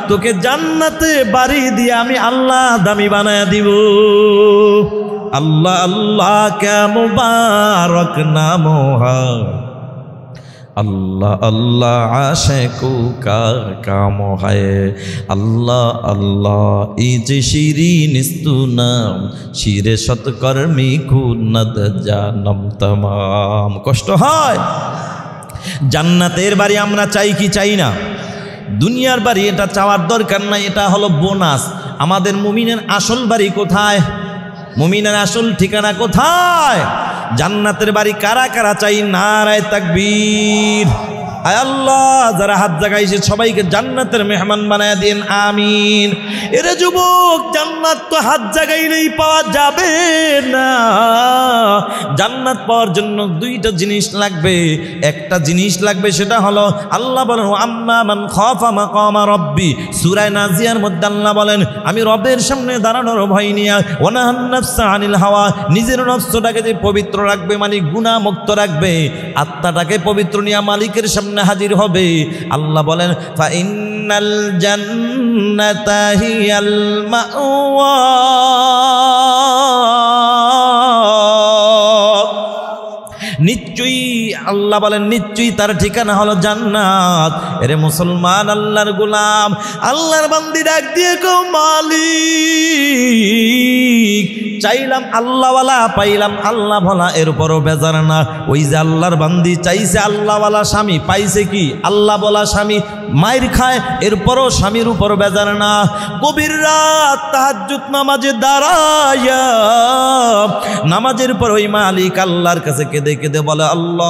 তোকে জান্নাতে বাড়ি দিয়ে আমি আল্লাহ দামি বানায় দিব। अल्लाह अल्लाह क्या मुबारक नाम है, अल्लाह अल्लाह आशिकों का काम है, अल्लाह अल्लाह इज शिरीन नाम शिरे शतकर्मी कुन्नत जानम तमाम। कष्ट হয় জান্নাতের বাড়ি আমরা চাই কি চাই না? দুনিয়ার বাড়ি এটা চাওয়ার দরকার নাই, এটা হলো বোনাস। আমাদের মুমিনের আসল বাড়ি কোথায়? মুমিনের আসল ঠিকানা কোথায়? জান্নাতের বাড়ি কারা কারা চাই? নারায়ে তাকবীর। আয় আল্লাহ যারা হাত জাগাইছে সবাইকে জান্নাতের মেহমান বানায় দিন, আমিন। এরে যুবক, জান্নাত তো হাত জাগাইলেই পাওয়া যাবে না। জান্নাত পাওয়ার জন্য দুইটা জিনিস লাগবে। একটা জিনিস লাগবে, সেটা হলো আল্লাহ বলেন আম্মা মান খাফা মাকামা রাব্বি, সূরা নাজিয়ার মধ্যে আল্লাহ বলেন আমি রবের সামনে দাঁড়ানোর ভয় নিয়ে ওয়ানাহান নাফসা আনিল হাওয়া, নিজের নফসটাকে যে পবিত্র রাখবে, মানে গুনাহ মুক্ত রাখবে, আত্মাটাকে পবিত্র নিয়ে মালিকের সামনে হাজির হবে। আল্লাহ বলেন ফা ইন্নাল জান্নাতা হিয়াল মাওয়া, নিশ্চয়ই আল্লাহ বলেন নিশ্চয়ই তার ঠিকানা হলো জান্নাত। এরে মুসলমান, আল্লাহর গোলাম, আল্লাহর বান্দি ডাক দিয়ে কও মালিক, চাইলাম আল্লাহওয়ালা, পাইলাম আল্লাহ ভোলা, এরপরও বেজার না। ওই যে আল্লাহর বান্দি চাইছে আল্লাহওয়ালা স্বামী, পাইছে কি আল্লাহ বলা স্বামী, মায়ের খায়, এরপরও স্বামীর উপর বেজার না। গভীর রাত তাহাজ্জুদ নামাজে দাঁড়ায়া, নামাজের পর ওই মালিক আল্লাহর কাছে কেঁদে কেঁদে বলে আল্লাহ,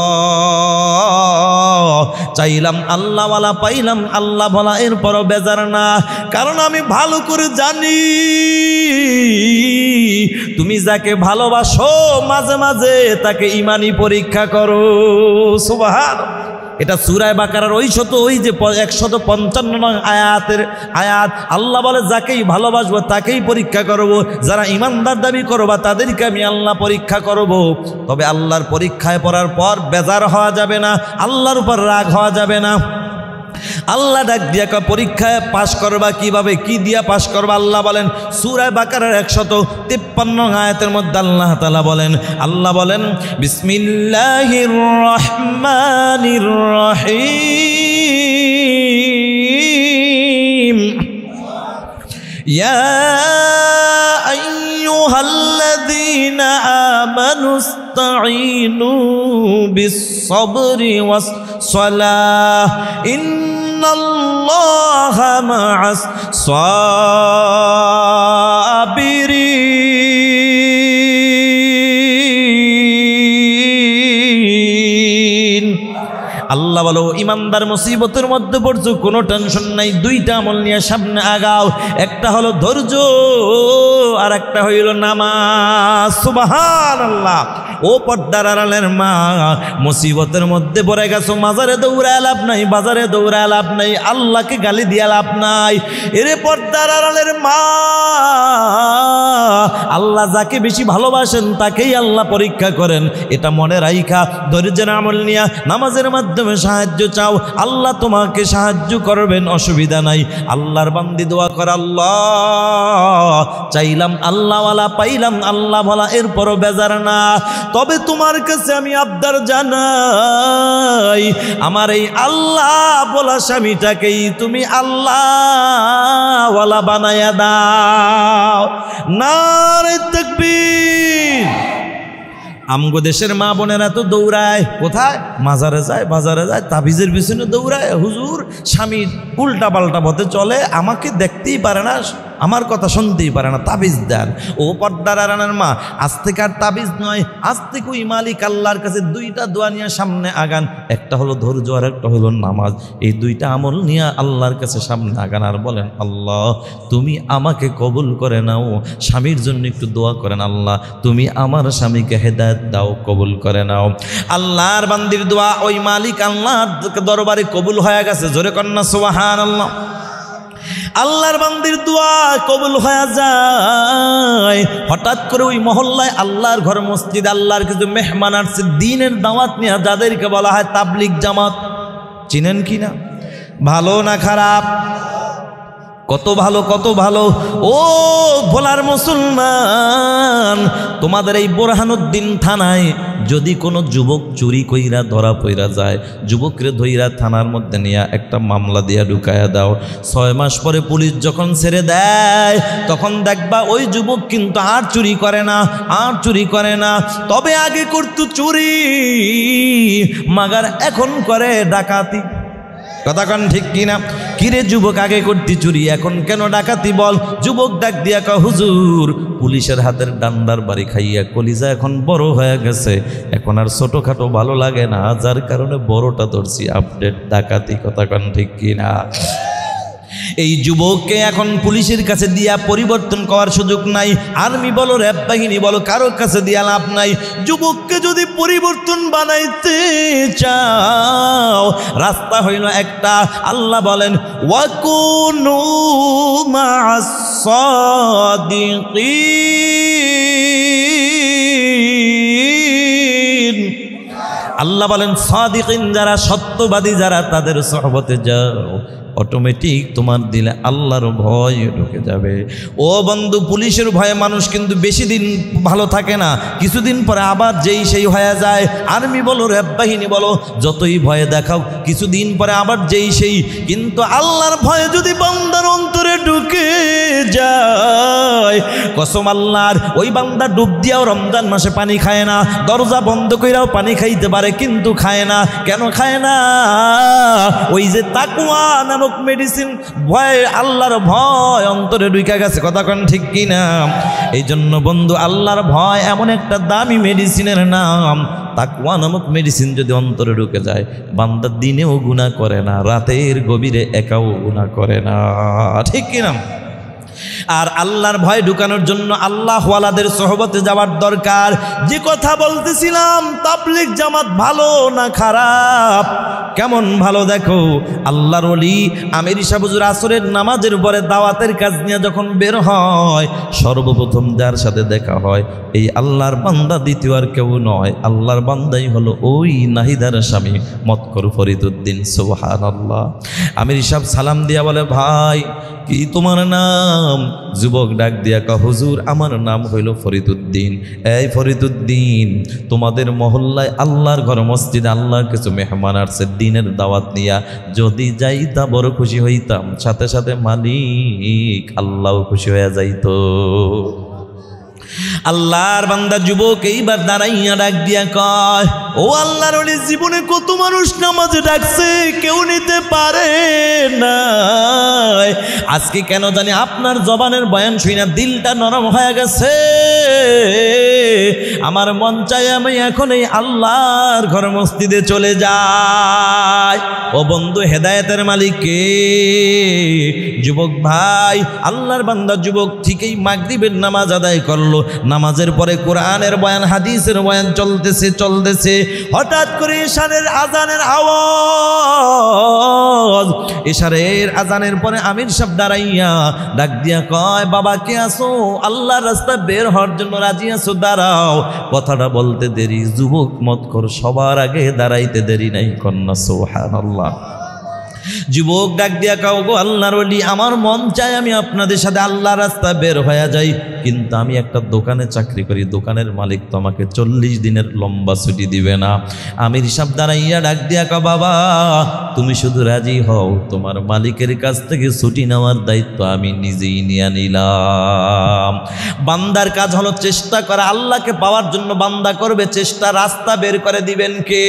চাইলাম আল্লাহওয়ালা, পাইলাম আল্লাহ ভোলা, এরপরও বেজার না। কারণ আমি ভালো করে জানি তুমি যাকে ভালোবাসো মাঝে মাঝে তাকে ইমানি পরীক্ষা করো। সুবহানাল্লাহ। এটা সূরা বাকারার ওই যে 155 নং আয়াতের আয়াত। আল্লাহ বলে যাকেই ভালোবাসবো তাকেই পরীক্ষা করব, যারা ইমানদার দাবি করবা তাদেরকে আমি আল্লাহ পরীক্ষা করব। তবে আল্লাহর পরীক্ষায় পড়ার পর বেজার হওয়া যাবে না, আল্লাহর উপর রাগ হওয়া যাবে না। আল্লাহ ডাক দিয়া পরীক্ষায় পাশ করবা কিভাবে, কি দিয়া পাশ করবা? আল্লাহ বলেন সূরা বাকারার 153 আয়াতের মধ্যে আল্লাহ তাআলা বলেন, আল্লাহ বলেন বিসমিল্লাহির রহমানির রহিম, ইয়া আইয়ুহাল্লাযীনা আমানুস্তাঈনু বিস-সাবরি ওয়াস-সালাহ ইন্নাল্লাহা মা'আস-সাবিরিন। আল্লাহ বলো ইমানদার মুসিবতের মধ্যে পড়ছো, কোনো টেনশন নাই, দুইটা আমল নিয়ে সামনে আগাও। একটা হলো ধৈর্য, আর একটা হইল নামাজ। সুবহানাল্লাহ। ও পর্দার আড়ালের মা, মুসিবতের মধ্যে পড়ে গেছো, মাজারে দৌড়ায় লাভ নাই, বাজারে দৌড়ায় লাভ নাই, আল্লাহকে গালি দিয়া লাভ নাই। এরে পর্দার আড়ালের মা, আল্লাহ যাকে বেশি ভালোবাসেন তাকেই আল্লাহ পরীক্ষা করেন, এটা মনে রাইখা ধৈর্যের আমল নিয়া নামাজের মাধ্যমে সাহায্য চাও, আল্লাহ তোমাকে সাহায্য করবেন, অসুবিধা নাই। আল্লাহর বান্দি দোয়া কর, আল্লাহ চাইলাম আল্লাহওয়ালা, পাইলাম আল্লাহ ভোলা, এরপরও বেজার না। তবে তোমার কাছে আমি আবদার জানাই, আমার এই আল্লাহ বলা স্বামীটাকেই তুমি আল্লাহওয়ালা বানায়া দাও। নারে তাকবীর। আমগো দেশের মা বোনেরা তো দৌড়ায়, কোথায়? মাজারে যায়, বাজারে যায়, তাবিজের পিছনে দৌড়ায়। হুজুর, স্বামী উল্টা পাল্টা পথে চলে, আমাকে দেখতেই পারে না, আমার কথা শুনতেই পারে না, তাবিজ দেন। ও পর্দার আড়ালের মা, আজ থেকে আর তাবিজ নয়, আজ থেকে ওই মালিক আল্লাহর কাছে দুইটা দোয়া নিয়ে সামনে আগান। একটা হলো ধৈর্য, আর একটা হলো নামাজ। এই দুইটা আমল নিয়ে আল্লাহর কাছে সামনে আগান, আর বলেন আল্লাহ তুমি আমাকে কবুল করে নাও। স্বামীর জন্য একটু দোয়া করেন, আল্লাহ তুমি আমার স্বামীকে হেদায়েত দাও, কবুল করে নাও। আল্লাহর বান্দির দোয়া ওই মালিক আল্লাহর দরবারে কবুল হয়ে গেছে। জোরে কন্যা সুবহানাল্লাহ। আল্লাহর বান্দির দোয়া কবুল হয়ে যায়। হঠাৎ করে ওই মহল্লায় আল্লাহর ঘর, মসজিদ, আল্লাহর কিছু মেহমান আসছে, দ্বীনের দাওয়াত নিয়ে, যাদেরকে বলা হয় তাবলীগ জামাত। চিনেন কি না? ভালো না খারাপ? কত ভালো, কত ভালো। ও ভোলার মুসলমান, তোমাদের এই বোরহানুদ্দিন থানায় যদি কোনো যুবক চুরি কইরা ধরা পইরা যায়, যুবকরে ধইরা থানার মধ্যে নিয়ে একটা মামলা দিয়া ঢুকায়া দাও। 6 মাস পরে পুলিশ যখন ছেড়ে দেয়, তখন দেখবা ওই যুবক কিন্তু আর চুরি করে না, আর চুরি করে না। তবে আগে করতো চুরি, মাগার এখন করে ডাকাতি। কথা কন ঠিক কিনা? কিরে যুবক, আগে করতি চুরি, এখন কেন ডাকাতি বল? যুবক ডাক দিয়া কয়, হুজুর পুলিশের হাতের ডান্ডার বাড়ি খাইয়া কলিজা এখন বড় হয়ে গেছে, এখন আর ছোটখাটো ভালো লাগে না, যার কারণে বড়টা ধরছি, আপডেট ডাকাতি। কথা কন ঠিক কিনা? এই যুবককে এখন পুলিশের কাছে দিয়া পরিবর্তন করার সুযোগ নাই। আর্মি বলো, র্যাব বাহিনী বলো, কারোর কাছে দিয়া লাভ নাই। যুবককে যদি পরিবর্তন বানাইতে চাও, রাস্তা হইল একটা। আল্লাহ বলেন, ওয়াকুনু মা'আস সাদিকিন। আল্লাহ বলেন, সাদিকিন যারা, সত্যবাদী যারা, তাদের সোহবতে যাও, অটোমেটিক তোমার দিলে আল্লাহর ভয় ঢুকে যাবে। ও বন্ধু, পুলিশের ভয়ে মানুষ কিন্তু বেশি দিন ভালো থাকে না, কিছুদিন পরে আবার যেই সেই হয়ে যায়। আর্মি বলো, র্যাব বাহিনী বলো, যতই ভয়ে দেখাও, কিছুদিন পরে আবার যেই সেই। কিন্তু আল্লাহর ভয়ে যদি বান্দার অন্তরে ঢুকে যায়, কসম আল্লাহর, ওই বান্দা ডুব দিয়াও রমজান মাসে পানি খায় না, দরজা বন্ধ কইরাও পানি খাইতে পারে, কিন্তু খায় না। কেন খায় না? ওই যে তাকওয়া নামক মেডিসিন, ভয়, আল্লাহর ভয় অন্তরে ঢুকে গেছে। কথা কোন ঠিক কিনা? এই জন্য বন্ধু, আল্লাহর ভয় এমন একটা দামি মেডিসিনের নাম, তাকওয়া নামক মেডিসিন যদি অন্তরে ঢুকে যায়, বান্দা দিনেও গুনাহ করে না, রাতের গভীরে একাও গুনাহ করে না। ঠিক কিনা? আর আল্লাহর ভয় ঢুকানোর জন্য আল্লাহওয়ালাদের সোহবতে যাওয়ার দরকার। যে কথা বলতেছিলাম, তাবলীগ জামাত ভালো না খারাপ? কেমন ভালো দেখো, আল্লাহর ওলি আমির সাহেব হুজুর আসরের নামাজের পরে দাওয়াতের কাজ নিয়ে যখন বের হয়, সর্বপ্রথম যার সাথে দেখা হয় এই আল্লাহর বান্দা, দ্বিতীয় আর কেউ নয়, আল্লাহর বান্দাই হলো ওই নাহিদার স্বামী মৎকর ফরিদউদ্দিন। সুবহানাল্লাহ। আমির সাহেব সালাম দিয়া বলে, ভাই কি তোমার নাম? যুবক ডাক দিয়া কয়, হুজুর আমার নাম হইল ফরিদউদ্দিন। এই ফরিদউদ্দিন, তোমাদের মহল্লায় আল্লাহর ঘর মসজিদে আল্লাহর কিছু মেহমান আসছে দিনের দাওয়াত নিয়া, যদি যাইতা বড় খুশি হইতাম, সাথে সাথে মালিক আল্লাহও খুশি হয়ে যাইতো। আল্লাহর বান্দা যুবক এইবার দাঁড়াইয়া ডাক দিয়া কয়, ও আল্লাহর ওলি, জীবনে কত মানুষ নামাজে ডাকছে, কেউ নিতে পারে না। আজকে কেন জানি আপনার জবানের বয়ান শুইনা দিলটা নরম হয়ে গেছে। আমার মন চাই আমি এখন এই আল্লাহর ঘর মসজিদে চলে যাই। ও বন্ধু, হেদায়েতের মালিক কে? যুবক ভাই, আল্লাহর বান্দা যুবক ঠিকই মাগরিবের নামাজ আদায় করলো। নামাজের পরে কোরআনের বয়ান, হাদিসের বয়ান চলতেছে। হঠাৎ করে ইশারের আজানের আওয়াজ। ইশারের আজানের পরে আমির সাহেব দাঁড়াইয়া ডাক দিয়া কয়, বাবা কে আসো? আল্লাহর রাস্তায় বের হওয়ার জন্য রাজি আছো? দাঁড়াও। কথাটা বলতে দেরি, যুবক মৎকর সবার আগে দাঁড়াইতে দেরি নাই। কন্যা সুবহানাল্লাহ। যুবক ডাক দিয়া কাও, গো আল্লাহর ওলি, আমার মন চায় আমি আপনাদের সাথে আল্লাহর রাস্তায় বের হয়ে যাই, কিন্তু আমি একটা দোকানে চাকরি করি, দোকানের মালিক তো আমাকে 40 দিনের লম্বা ছুটি দিবে না। আমির সাহেব দাঁড়াইয়া ডাক দিয়া কও, বাবা তুমি শুধু রাজি হও, তোমার মালিকের কাছ থেকে ছুটি নেওয়ার দায়িত্ব আমি নিজেই নিয়ে নিলাম। বান্দার কাজ হলো চেষ্টা করা, আল্লাহকে পাওয়ার জন্য বান্দা করবে চেষ্টা। রাস্তা বের করে দিবেন কে?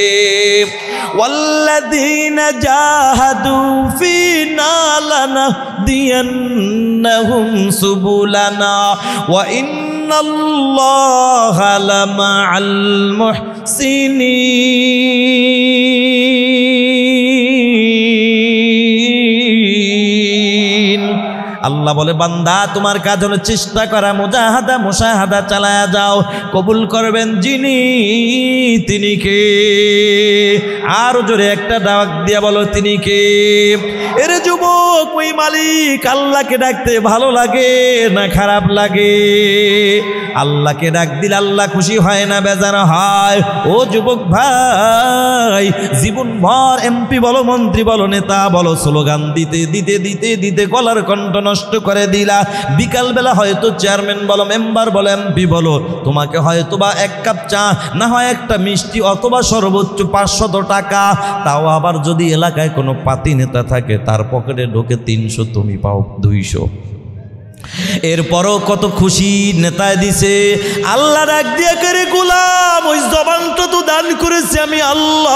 ওয়াল্লাযীনা জাহাদু ফীনা লানাহদিয়ান্নাহুম সুবুলানা ওয়া ইন্নাল্লাহা লামাআল মুহসিনিন। আল্লাহ বলে, বান্দা তোমার কাজ হলো চেষ্টা করা, মুজাহাদা চালায়া যাও, কবুল করবেন যিনি তিনি কে? আর জোরে একটা ডাক দিয়া বলো, তিনি কে? এরে যুবক, ওই মালিক। আল্লাহকে ডাকতে ভালো লাগে না খারাপ লাগে? আল্লাহকে ডাক দিলে আল্লাহ খুশি হয় না বেজার হয়? ও যুবক ভাই, জীবন ভর এমপি বলো, মন্ত্রী বলো, নেতা বলো, স্লোগান দিতে দিতে দিতে দিতে গলার কণ্ঠ নষ্ট করে দিলা। বিকালবেলা হয়তো চেয়ারম্যান বলো, মেম্বার বলো, এমপি বলো, তোমাকে হয়তো বা 1 কাপ চা, না হয় একটা মিষ্টি, অথবা সর্বোচ্চ 500 টাকা। তাও আবার যদি এলাকায় কোনো পাতি নেতা থাকে, তার পকেটে ঢোকে 300, তুমি পাও 200। এরপরও কত খুশি নেতায় দিছে। আল্লাহ ডাক দিয়া করে, গোলাম ওই জবানটা তো দান করেছে আমি আল্লাহ।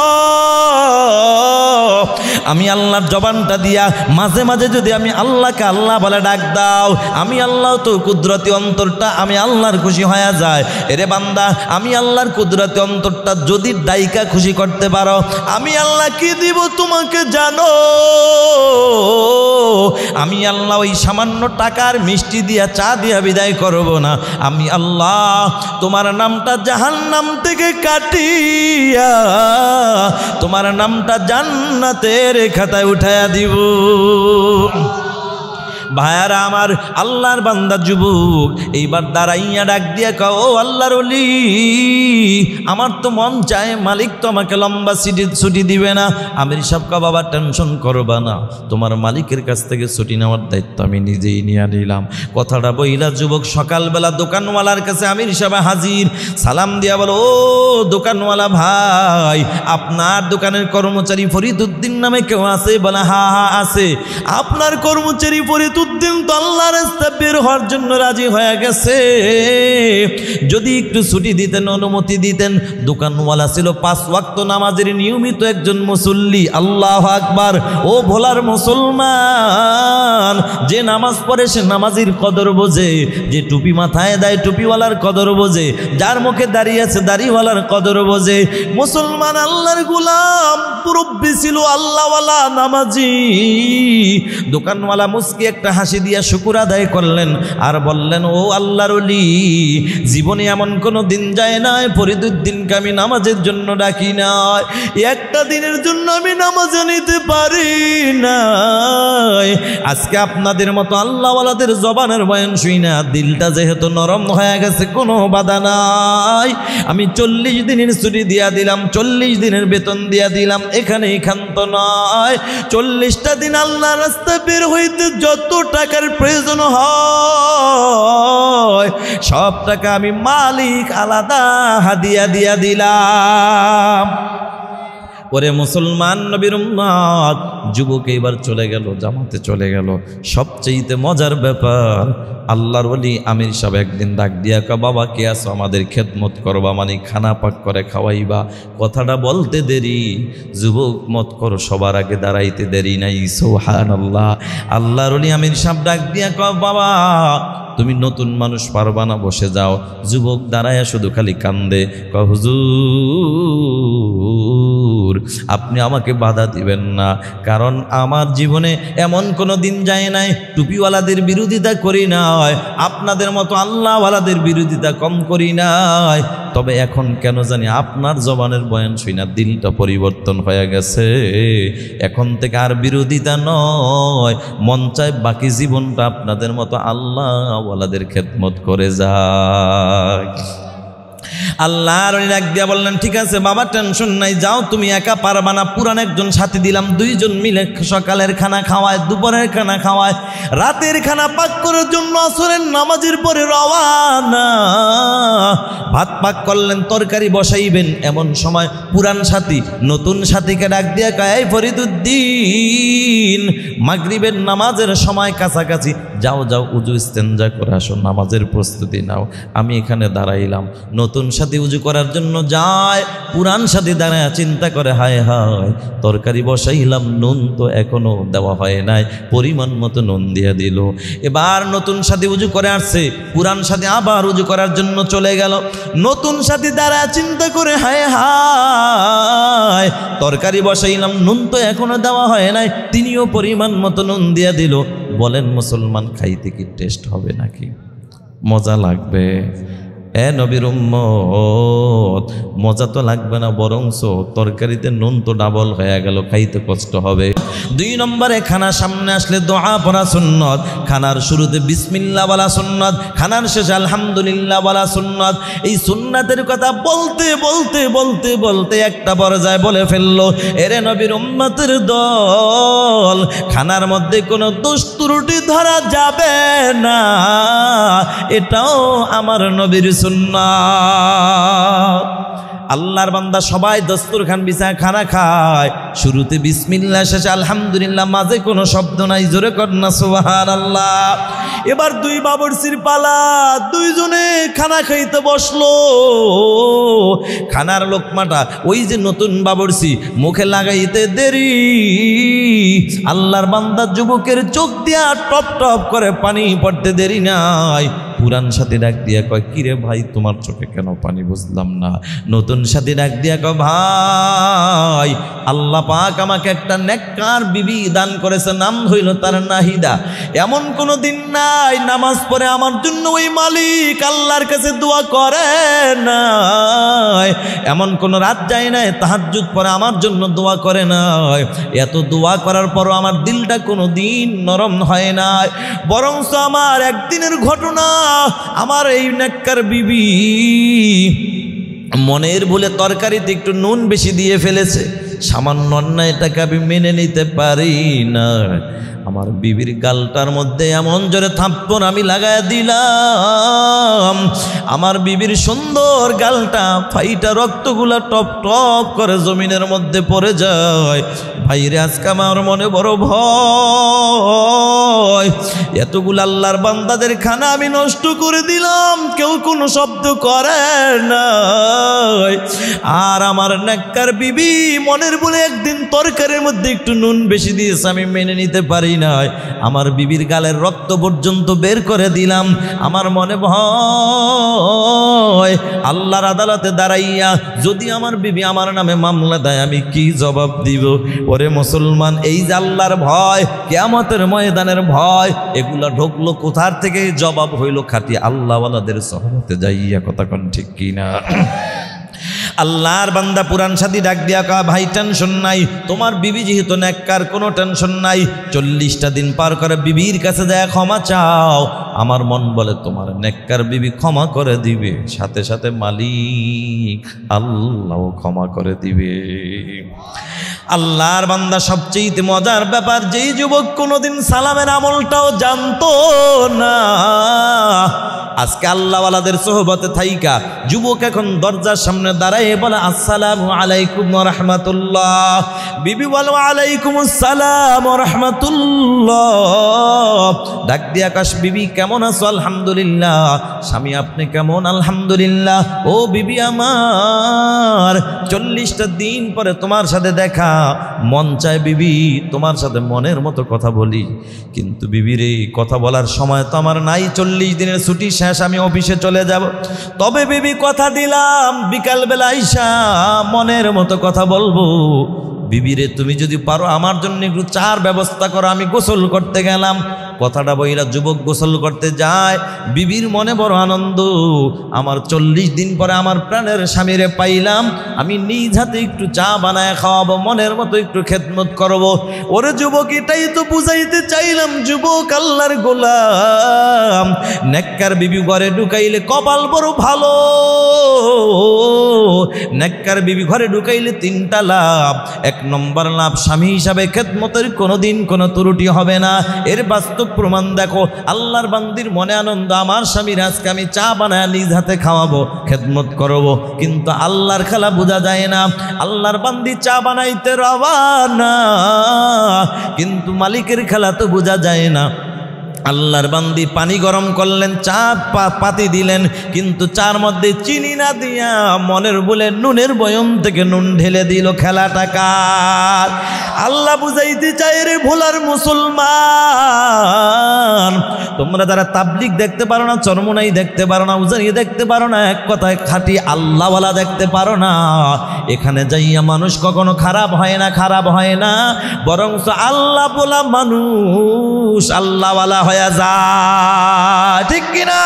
আমি আল্লাহর জবানটা দিয়া মাঝে মাঝে যদি আমি আল্লাহকে আল্লাহ বলে ডাক দাও, আমি আল্লাহ তো কুদরতি অন্তরটা আমি আল্লাহর খুশি হয়ে যায়। এরে বান্দা, আমি আল্লাহর কুদরতি অন্তরটা যদি ডাইকা খুশি করতে পারো, আমি আল্লাহ কি দিব তোমাকে জানো? আমি আল্লাহ ওই সামান্য টাকার মিষ্টি দিয়া চা দিয়া বিদায় করব না। আমি আল্লাহ তোমার নামটা জাহান্নাম থেকে কাটিয়া তোমার নামটা জান্নাতের খাতায় উঠায়া দিব। ভাইয়ারা আমার, আল্লাহর বান্দা যুবক এইবার দাঁড়াইয়া ডাক দিয়া কও, ও আল্লাহর ওলি, আমার তো মন চায় মালিক তো আমাকে লম্বা ছুটি দিবে না। আমির সাহেব কা বাবা টেনশন করবা না, তোমার মালিকের কাছ থেকে ছুটি নেওয়ার দায়িত্ব আমি নিজেই নিয়ে নিলাম। কথাটা বইলা যুবক সকালবেলা দোকানওয়ালার কাছে আমির সাহেব হাজির। সালাম দিয়া বলো, ও দোকানওয়ালা ভাই, আপনার দোকানের কর্মচারী ফরিদউদ্দিন নামে কেউ আছে? বলে হা হা আছে। আপনার কর্মচারী ফরিদউদ্দিন তো আল্লাহর রাস্তায় বের হওয়ার জন্য রাজি হয়ে গেছে, যদি একটু ছুটি দিতেন, অনুমতি দিতেন। দোকানওয়ালা ছিল 5 ওয়াক্ত নামাজের নিয়মিত একজন মুসল্লি। আল্লাহু আকবার। ও ভোলার মুসলমান, যে নামাজ পড়ে সে নামাজির কদর বোঝে, যে টুপি মাথায় দেয় টুপিওয়ালার কদর বোঝে, যার মুখে দাঁড়িয়ে আছে দাড়িওয়ালার কদর বোঝে। মুসলমান আল্লাহর গোলাম, মুরব্বি ছিল, আল্লাহওয়ালা, নামাজি। দোকানওয়ালা মুস্কি একটা হাসি দিয়া শুকর আদায় করলেন আর বললেন, ও আল্লাহর ওলি, জীবনে এমন কোনো দিন যায় নাই ফরিদউদ্দিনকে আমি নামাজের জন্য ডাকি নাই, একটা দিনের জন্য আমি নামাজে নিতে পারি নাই। আজকে আপনাদের মতো আল্লাহওয়ালাদের জবানের বয়ান শুই না, দিলটা যেহেতু নরম হয়ে গেছে, কোনো বাধা নাই, আমি 40 দিনের ছুটি দিয়া দিলাম, 40 দিনের বেতন দিয়া দিলাম। এখানেই ক্ষান্ত নয়, 40টা দিন আল্লাহ রাস্তায় বের হইতে যত টাকার প্রয়োজন হয় সব টাকা আমি মালিক আলাদা হাদিয়া দিয়া দিলাম। ওরে মুসলমান নবীর উম্মত, যুবক এবার চলে গেল, জামাতে চলে গেল। সবচেয়ে মজার ব্যাপার, আল্লাহর ওলি আমির সাহেব একদিন ডাক দিয়া কা, বাবা কে আছো, আমাদের খেদমত করবা, মানে খানা পাক করে খাওয়াইবা। কথাটা বলতে দেরি, যুবক মত করো, সবার আগে দাঁড়াইতে দেরি নাই। সুবহানাল্লাহ। আল্লাহর ওলি আমির সাহেব ডাক দিয়া কা, বাবা তুমি নতুন মানুষ, পারবা না, বসে যাও। যুবক দাঁড়ায়া শুধু খালি কান্দে, কয় হুজুর আপনি আমাকে বাধা দিবেন না, কারণ আমার জীবনে এমন কোনো দিন যায় নাই টুপিওয়ালাদের বিরোধিতা করি নাই, আপনাদের মতো আল্লাহওয়ালাদের বিরোধিতা কম করি নাই। তবে এখন কেন জানি আপনার জবানের বয়ান শুই না দিলটা পরিবর্তন হয়ে গেছে। এখন থেকে আর বিরোধিতা নয়, মন চায় বাকি জীবনটা আপনাদের মতো আল্লাহওয়ালাদের খেদমত করে যায়। আল্লাহর ডাক দিয়া বললেন, ঠিক আছে বাবা, টেনশন নাই, যাও, তুমি একা পারবা না, পুরান একজন সাথী দিলাম, 2 জন মিলে সকালের খানা খাওয়ায়, দুপুরের খানা খাওয়ায়, রাতের খানা পাক করার জন্য আসরের নামাজের পরে রওয়ানা। ভাত পাক করলেন, তরকারি বসাইবেন, এমন সময় পুরান সাথী নতুন সাথীকে ডাক দিয়া কয়, এই ফরিদউদ্দিন, মাগরিবের নামাজের সময় কাছাকাছি, যাও যাও উজু ইস্তেঞ্জা করে আসো, নামাজের প্রস্তুতি নাও। আমি এখানে দাঁড়াইলাম, নতুন সাথী উজু করার জন্য যায়, পুরান সাথী দাঁড়ায় চিন্তা করে, হায় হায় তরকারি বসাইলাম, নুন তো এখনো দেওয়া হয় নাই, পরিমাণ মতো নুন দিয়ে দিল। এবার নতুন সাথী উজু করে আসছে, পুরান সাথী আবার উজু করার জন্য চলে গেল। নতুন সাথী দাঁড়ায় চিন্তা করে, হায় হায় তরকারি বসাইলাম, নুন তো এখনো দেওয়া হয় নাই, তিনিও পরিমাণ মতো নুন দিয়ে দিল। বলেন মুসলমান, খাইতে কি টেস্ট হবে নাকি? মজা লাগবে? এ নবীর উম্মত, মজা তো লাগবে না, বরংস তরকারিতে নুন তো ডাবল হয়ে গেল, খাইতে কষ্ট হবে। 2 নম্বরে, খানা সামনে আসলে দোয়া পড়া সুন্নত, খানার শুরুতে বিসমিল্লাহ বলা সুন্নত, খানার শেষে আলহামদুলিল্লাহ বলা সুন্নত। এই সুন্নাতের কথা বলতে বলতে বলতে বলতে একটা পর্যায়ে বলে ফেললো, এরে নবীর উম্মতের দল, খানার মধ্যে কোনো দোষ ত্রুটি ধরা যাবে না, এটাও আমার নবীর সুন্নাত। আল্লাহর বান্দা সবাই দস্তরখান বিছায় খানা খায়, শুরুতে বিসমিল্লাহ, শেষে আলহামদুলিল্লাহ, মাঝে কোনো শব্দ নাই, জোরে কর না সুবহানাল্লাহ। এবার দুই বাবুর্চির পালা, দুইজনে খানা খাইতে বসলো। খানার লোকমাটা ওই যে নতুন বাবুর্চি মুখে লাগাইতে দেরি, আল্লাহর বান্দা যুবকের চোখ দিয়া টপ টপ করে পানি পড়তে দেরি নাই। পুরান সাথী ডাক দিয়া কয়, কিরে ভাই তোমার চোখে কেন পানি বুঝলাম না। নতুন সাথী ডাক দিয়া কয়, ভাই আল্লাহ পাক আমাকে একটা নেককার বিবি দান করেছে, নাম হইল তার নাহিদা। এমন কোনো দিন নাই নামাজ পড়ে আমার জন্য ওই মালিক আল্লাহর কাছে দোয়া করে নাই, এমন কোন রাত যায় নাই তাহাজ্জুদ পড়ে আমার জন্য দোয়া করে নাই। এত দোয়া করার পরও আমার দিলটা কোনো দিন নরম হয় নাই। বরং আমার একদিনের ঘটনা, আমার এই নেককার বিবি মনের ভুলে তরকারিতে একটু নুন বেশি দিয়ে ফেলেছে। সামান্য অন্যায়টাকে আমি মেনে নিতে পারি না। আমার বিবির গালটার মধ্যে এমন জোরে থাপ্পড় আমি লাগায় দিলাম, আমার বিবির সুন্দর গালটা ফাইটা রক্তগুলা টপ টপ করে জমিনের মধ্যে পড়ে যায়। ভাইরে আজকে আমার মনে বড় ভয়, এতগুলো আল্লাহর বান্দাদের খানা আমি নষ্ট করে দিলাম, কেউ কোনো শব্দ করে নাই। আর আমার নেককার বিবি মনের বলে একদিন তরকারির মধ্যে একটু নুন বেশি দিয়েছে, আমি মেনে নিতে পারি নাই। আমার বিবির গালের রক্ত পর্যন্ত বের করে দিলাম। আমার মনে ভয়, আল্লাহর আদালতে দাঁড়াইয়া যদি আমার বিবি আমার নামে মামলা দেয় আমি কি জবাব দিব? ওরে মুসলমান, এই যে আল্লাহর ভয়, কিয়ামতের ময়দানের ভয়, এগুলা ঢুকলো কোথার থেকে? জবাব হইল খাঁটি আল্লাহওয়ালাদের সহমতে যাইয়া। কথা কোন ঠিক কিনা? আল্লাহর বান্দা পুরান সাথী ডাক দিয়া কয়, ভাই টেনশন নাই, তোমার বিবি যেহেতু নেককার কোনো টেনশন নাই। 40টা দিন পার করে বিবির কাছে যায় ক্ষমা চাও। আমার মন বলে তোমার নেককার বিবি ক্ষমা করে দিবে, সাথে সাথে মালিক আল্লাহ ক্ষমা করে দিবে। আল্লাহর বান্দা সবচেয়ে মজার ব্যাপার, যেই যুবক কোনোদিন সালামের আমলটাও জানতো না, আজকে আল্লাহওয়ালাদের সোহবতে থাইকা যুবক এখন দরজার সামনে দাঁড়ায় বলে, আসসালামু আলাইকুম ওয়া রাহমাতুল্লাহ। বিবি বলো, আলাইকুম আসসালাম ওয়া রাহমাতুল্লাহ। ডাক দিয়া আকাশ, বিবি কেমন আছো? আলহামদুলিল্লাহ। স্বামী আপনি কেমন? আলহামদুলিল্লাহ। ও বিবি আমার, 40টা দিন পরে তোমার সাথে দেখা, মন চায় বিবি তোমার সাথে মনের মতো কথা বলি, কিন্তু বিবির এই কথা বলার সময় তো আমার নাই। 40 দিনের ছুটি শেষ, আমি অফিসে চলে যাব। তবে বিবি কথা দিলাম বিকালবেলা আইসা মনের মতো কথা বলবো। বিবিরে তুমি যদি পারো আমার জন্য একটু চার ব্যবস্থা করো, আমি গোসল করতে গেলাম। কথাটা বইলা যুবক গোসল করতে যায়। বিবির মনে বড় আনন্দ, আমার 40 দিন পরে আমার প্রাণের স্বামীরে পাইলাম, আমি নিজ হাতে একটু চা বানায় খাওয়াবো, মনের মতো একটু খেদমত করব। ওরে যুবক, এটাই তো বুঝাইতে চাইলাম, যুবক আল্লাহর গোলাম। নেককার বিবি ঘরে ঢুকাইলে কপাল বড় ভালো, নেককার বিবি ঘরে ঢুকাইলে 3টা লাভ। 1 নম্বর লাভ, স্বামী হিসাবে খেদমতের কোনোদিন কোনো ত্রুটি হবে না। এর বাস্তব প্রমাণ দেখো, আল্লাহর বান্দির মনে আনন্দ, আমার স্বামীর আজকে আমি চা বানায় নিজ হাতে খাওয়াবো, খেদমত করবো। কিন্তু আল্লাহর খেলা বোঝা যায় না। আল্লাহর বান্দি চা বানাইতে রওনা, কিন্তু মালিকের খেলা তো বোঝা যায় না। আল্লাহর বান্দি পানি গরম করলেন, চা পাতি দিলেন, কিন্তু চার মধ্যে চিনি না দিয়া মনের বলে নুনের বয়ম থেকে নুন ঢেলে দিল। খেলাটা কার? আল্লাহ বুঝাইতে চায়, রে ভোলার মুসলমান, তোমরা যারা তাবলিগ দেখতে পারো না, চরমোনাই দেখতে পারো না, উজানি দেখতে পারো না, এক কথায় খাঁটি আল্লাহওয়ালা দেখতে পারো না, এখানে যাইয়া মানুষ কখনো খারাপ হয় না, খারাপ হয় না, বরং আল্লাহ বলা মানুষ আল্লাহওয়ালা হয়ে যায়। ঠিক কিনা?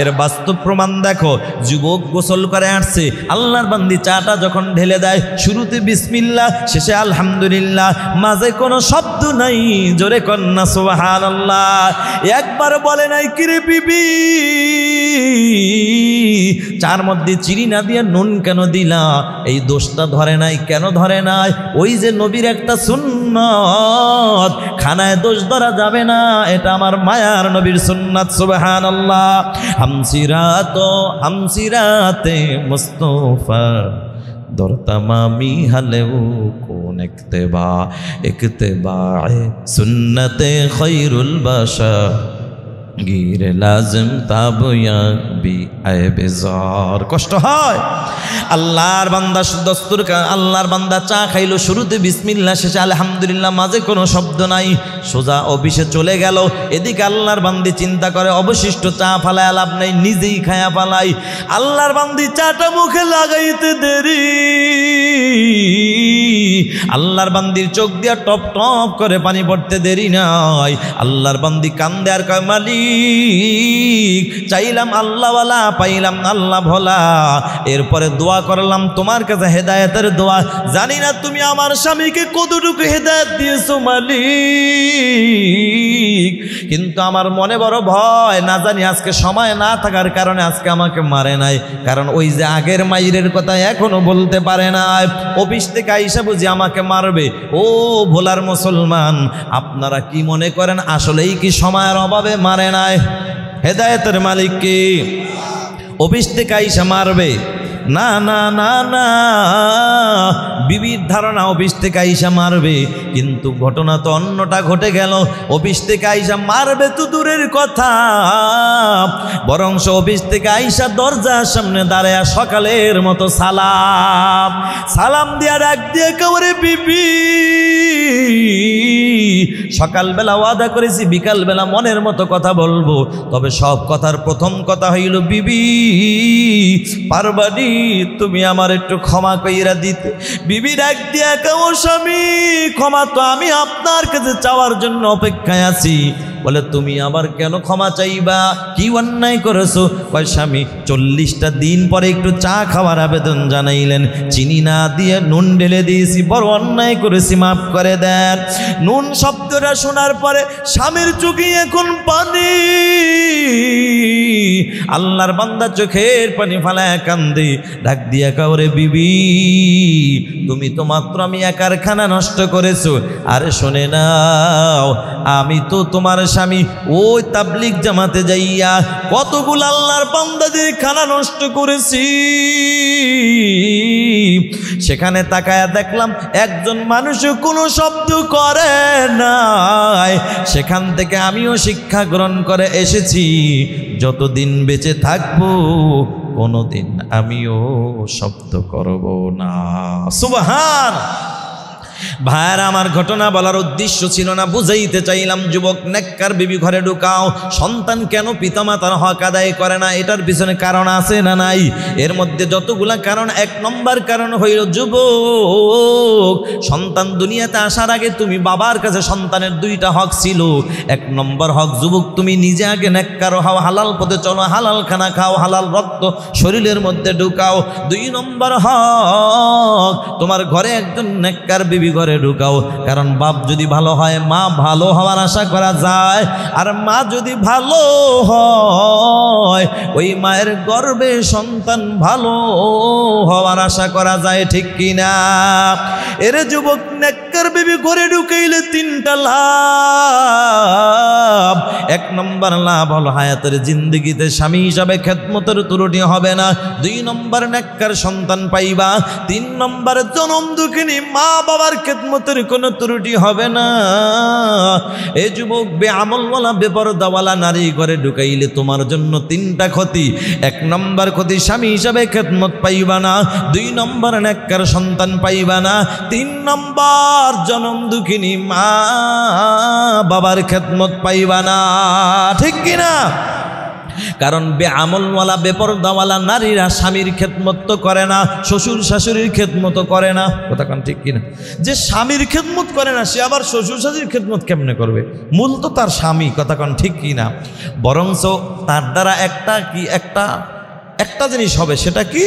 এর বাস্তব প্রমাণ দেখো। যুবক গোসল করে আসছে, আল্লাহর বান্দি চাটা যখন ঢেলে দেয়, শুরুতে বিসমিল্লাহ, শেষে আলহামদুলিল্লাহ, মাঝে কোনো শব্দ নাই, জোরে কন্যা সুবহানাল্লাহ। একবার বলে নাই, কিরে বিবি চার মধ্যে চিনি না দিয়ে নুন কেন দিলা? এই দোষটা ধরে নাই। কেন ধরে নাই? ওই যে নবীর একটা সুন্নাত, খানায় দোষ ধরা যাবে না, এটা আমার মায়ার নবীর সুন্নাত। সুবহানাল্লাহ। হামসিরাতে মুস্তফা দরতামামি হালেও কোন ইক্তেবায়ে সুন্নতে খৈরুল বাশার গিরে লাজম তাবয়া বি আয় বেজার, কষ্ট হয়। আল্লাহর বান্দা দস্তুর আল্লাহর বান্দা চা খাইলো, শুরুতে বিসমিল্লাহ, শেষে আলহামদুলিল্লাহ, মাঝে কোনো শব্দ নাই, সোজা অফিসে চলে গেল। এদিকে আল্লাহর বান্দি চিন্তা করে অবশিষ্ট চা ফালায় লাভ নেই, নিজেই খায়া ফালাই। আল্লাহর বান্দি চাটা মুখে লাগাইতে দেরি, আল্লাহর বান্দির চোখ দিয়া টপ টপ করে পানি পড়তে দেরি নাই। আল্লাহর বান্দি কান্দে আর কয়, মালিক চাইলাম আল্লাহওয়ালা, পাইলাম আল্লাহ ভোলা, এরপরে দোয়া করলাম তোমার কাছে হেদায়েতের দোয়া, জানি না তুমি আমার স্বামীকে কতটুকু হেদায়েত দিয়েছো মালিক, কিন্তু আমার মনে বড় ভয়, না জানি আজকে সময় না থাকার কারণে আজকে আমাকে মারে নাই, কারণ ওই যে আগের মাইরের কথা এখনো বলতে পারে না, অফিস থেকে আইসা বুঝি আমাকে মারবে। ও ভোলার মুসলমান, আপনারা কি মনে করেন আসলেই কি সময়ের অভাবে মারে নাই? হেদায়েতের মালিক কি? অফিস থেকে আইসা মারবে? না না না না, বিবির ধারণা অফিস থেকে আইসা মারবে, কিন্তু ঘটনা তো অন্যটা ঘটে গেল। অফিস থেকে আইসা মারবে তো দূরের কথা, বরংস অফিস থেকে আইসা দরজার সামনে দাঁড়ায় সকালের মতো সালাম সালাম দিয়া ডাক দিয়ে কেউরে বিবি, সকালবেলা ওয়াদা করেছি বিকালবেলা মনের মতো কথা বলবো, তবে সব কথার প্রথম কথা হইল বিবি পারবানি তুমি আমার একটু ক্ষমা কইরা দিতে। বিবি ডাক দিয়া কেউ, স্বামী ক্ষমা তো আমি আপনার কাছে চাওয়ার জন্য অপেক্ষায় আছি। বলে তুমি আবার কেন ক্ষমা চাইবা, কি অন্যায় করেছো? কয় স্বামী 40টা দিন পরে একটু চা খাওয়ার আবেদন জানাইলেন, চিনি না দিয়ে নুন ঢেলে দিয়েছি, বড় অন্যায় করেছি, মাফ করে দেন। নুন শব্দটা শোনার পরে স্বামীর চোখে এখন পানি, আল্লাহর বান্দা চোখের পানি ফালায় কান্দে, ডাক দিয়া কাউরে বিবি তুমি তো মাত্র আমি একার খানা নষ্ট করেছো, আরে শোনে নাও আমি তো তোমার স্বামী ওই তাবলিগ জামাতে যাইয়া কতগুলো আল্লাহর বান্দাদের খানা নষ্ট করেছি, সেখানে তাকায়া দেখলাম একজন মানুষও কোনো শব্দ করে নাই, সেখান থেকে আমিও শিক্ষা গ্রহণ করে এসেছি, যতদিন বেঁচে থাকবো কোনোদিন আমিও শব্দ করব না। সুবহান। ভাইয়ের আমার ঘটনা বলার উদ্দেশ্য ছিল না, বুঝাইতে চাইলাম যুবক নেককার বিবি ঘরে ঢুকাও, সন্তান কেন পিতামাতার হক আদায় করে না, এটার পিছনে কারণ আছে না নাই? এর মধ্যে যতগুলা কারণ, 1 নম্বর কারণ হইল যুবক সন্তান দুনিয়াতে আসার আগে তুমি বাবার কাছে সন্তানের 2টা হক ছিল। 1 নম্বর হক যুবক তুমি নিজে আগে নেককার হও, হালাল পথে চলো, হালাল খানা খাও, হালাল রক্ত শরীরের মধ্যে ঢুকাও। 2 নম্বর হক তোমার ঘরে একজন নেককার বিবি ঘরে ঢুকাও, কারণ বাপ যদি ভালো হয় মা ভালো হওয়ার আশা করা যায়, আর মা যদি ভালো হয় ওই মায়ের গর্ভে সন্তান ভালো হওয়ার আশা করা যায়, ঠিক কিনা? এর যুবক নেককার বিবি ঘরে ঢুকাইলে 3টা লাভ। 1 নম্বর লাভ হলো হায়াতের জিন্দগিতে স্বামী হিসাবে খেদমতের ত্রুটি হবে না। 2 নম্বর নেককার সন্তান পাইবা। 3 নম্বর জনম দুঃখিনী মা বাবার খেদমতের কোনো ত্রুটি হবে না। এ যুবক বেআমলওয়ালা বেপরদাওয়ালা নারী ঘরে ঢুকাইলে তোমার জন্য 3টা ক্ষতি। 1 নম্বর ক্ষতি স্বামী হিসাবে খেদমত পাইবা না। 2 নম্বর নেককার সন্তান পাইবা না। 3 নম্বর জনম দুঃখিনী মা বাবার খেদমত পাইবা না, ঠিক কিনা? কারণ বেআমলওয়ালা বেপরদাওয়ালা নারীরা স্বামীর খেদমত তো করে না, শ্বশুর শাশুড়ির খেদমত করে না, কথা কান ঠিক কিনা? যে স্বামীর খেদমত করে না সে আবার শ্বশুর শাশুড়ির খেদমত কেমনে করবে? মূল তো তার স্বামী, কথা কান ঠিক কিনা? বরঞ্চ তার দ্বারা একটা জিনিস হবে, সেটা কি?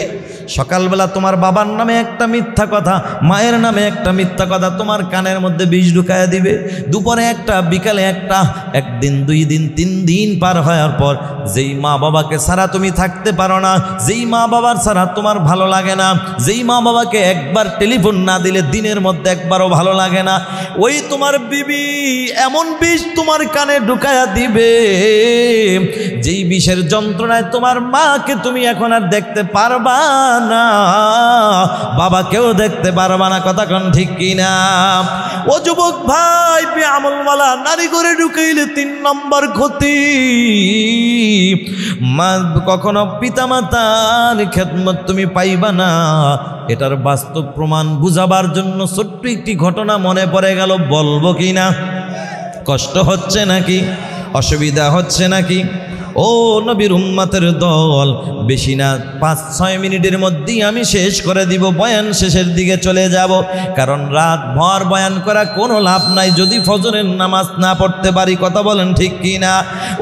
সকালবেলা তোমার বাবার নামে একটা মিথ্যা কথা, মায়ের নামে একটা মিথ্যা কথা তোমার কানের মধ্যে বিষ ঢুকায়া দিবে। দুপুরে একটা, বিকালে একটা, 1 দিন 2 দিন 3 দিন পার হওয়ার পর যেই মা বাবাকে ছাড়া তুমি থাকতে পারো না, যেই মা বাবার ছাড়া তোমার ভালো লাগে না, যেই মা বাবাকে একবার টেলিফোন না দিলে দিনের মধ্যে একবারও ভালো লাগে না, ওই তোমার বিবি এমন বিষ তোমার কানে ঢুকায়া দিবে যেই বিষের যন্ত্রণায় তোমার মাকে তুমি এখন আর দেখতে পারবা না, বাবাকেও দেখতে পারবা না। কথা কোন ঠিক কিনা? ও যুবক ভাই, বেআমলওয়ালা নারী করে ঢুকাইলে 3 নম্বর ক্ষতি। কখনো পিতামাতার খেদমত তুমি পাইবা না। এটার বাস্তব প্রমাণ বুঝাবার জন্য ছোট্ট একটি ঘটনা মনে পড়ে গেল, বলবো কি না? কষ্ট হচ্ছে নাকি? অসুবিধা হচ্ছে নাকি? ও নবীর উম্মতের দল, বেশি না 5-6 মিনিটের মধ্যেই আমি শেষ করে দিব, বয়ান শেষের দিকে চলে যাব। কারণ রাত ভর বয়ান করা কোনো লাভ নাই যদি ফজরের নামাজ না পড়তে পারি। কথা বলেন ঠিক কি না?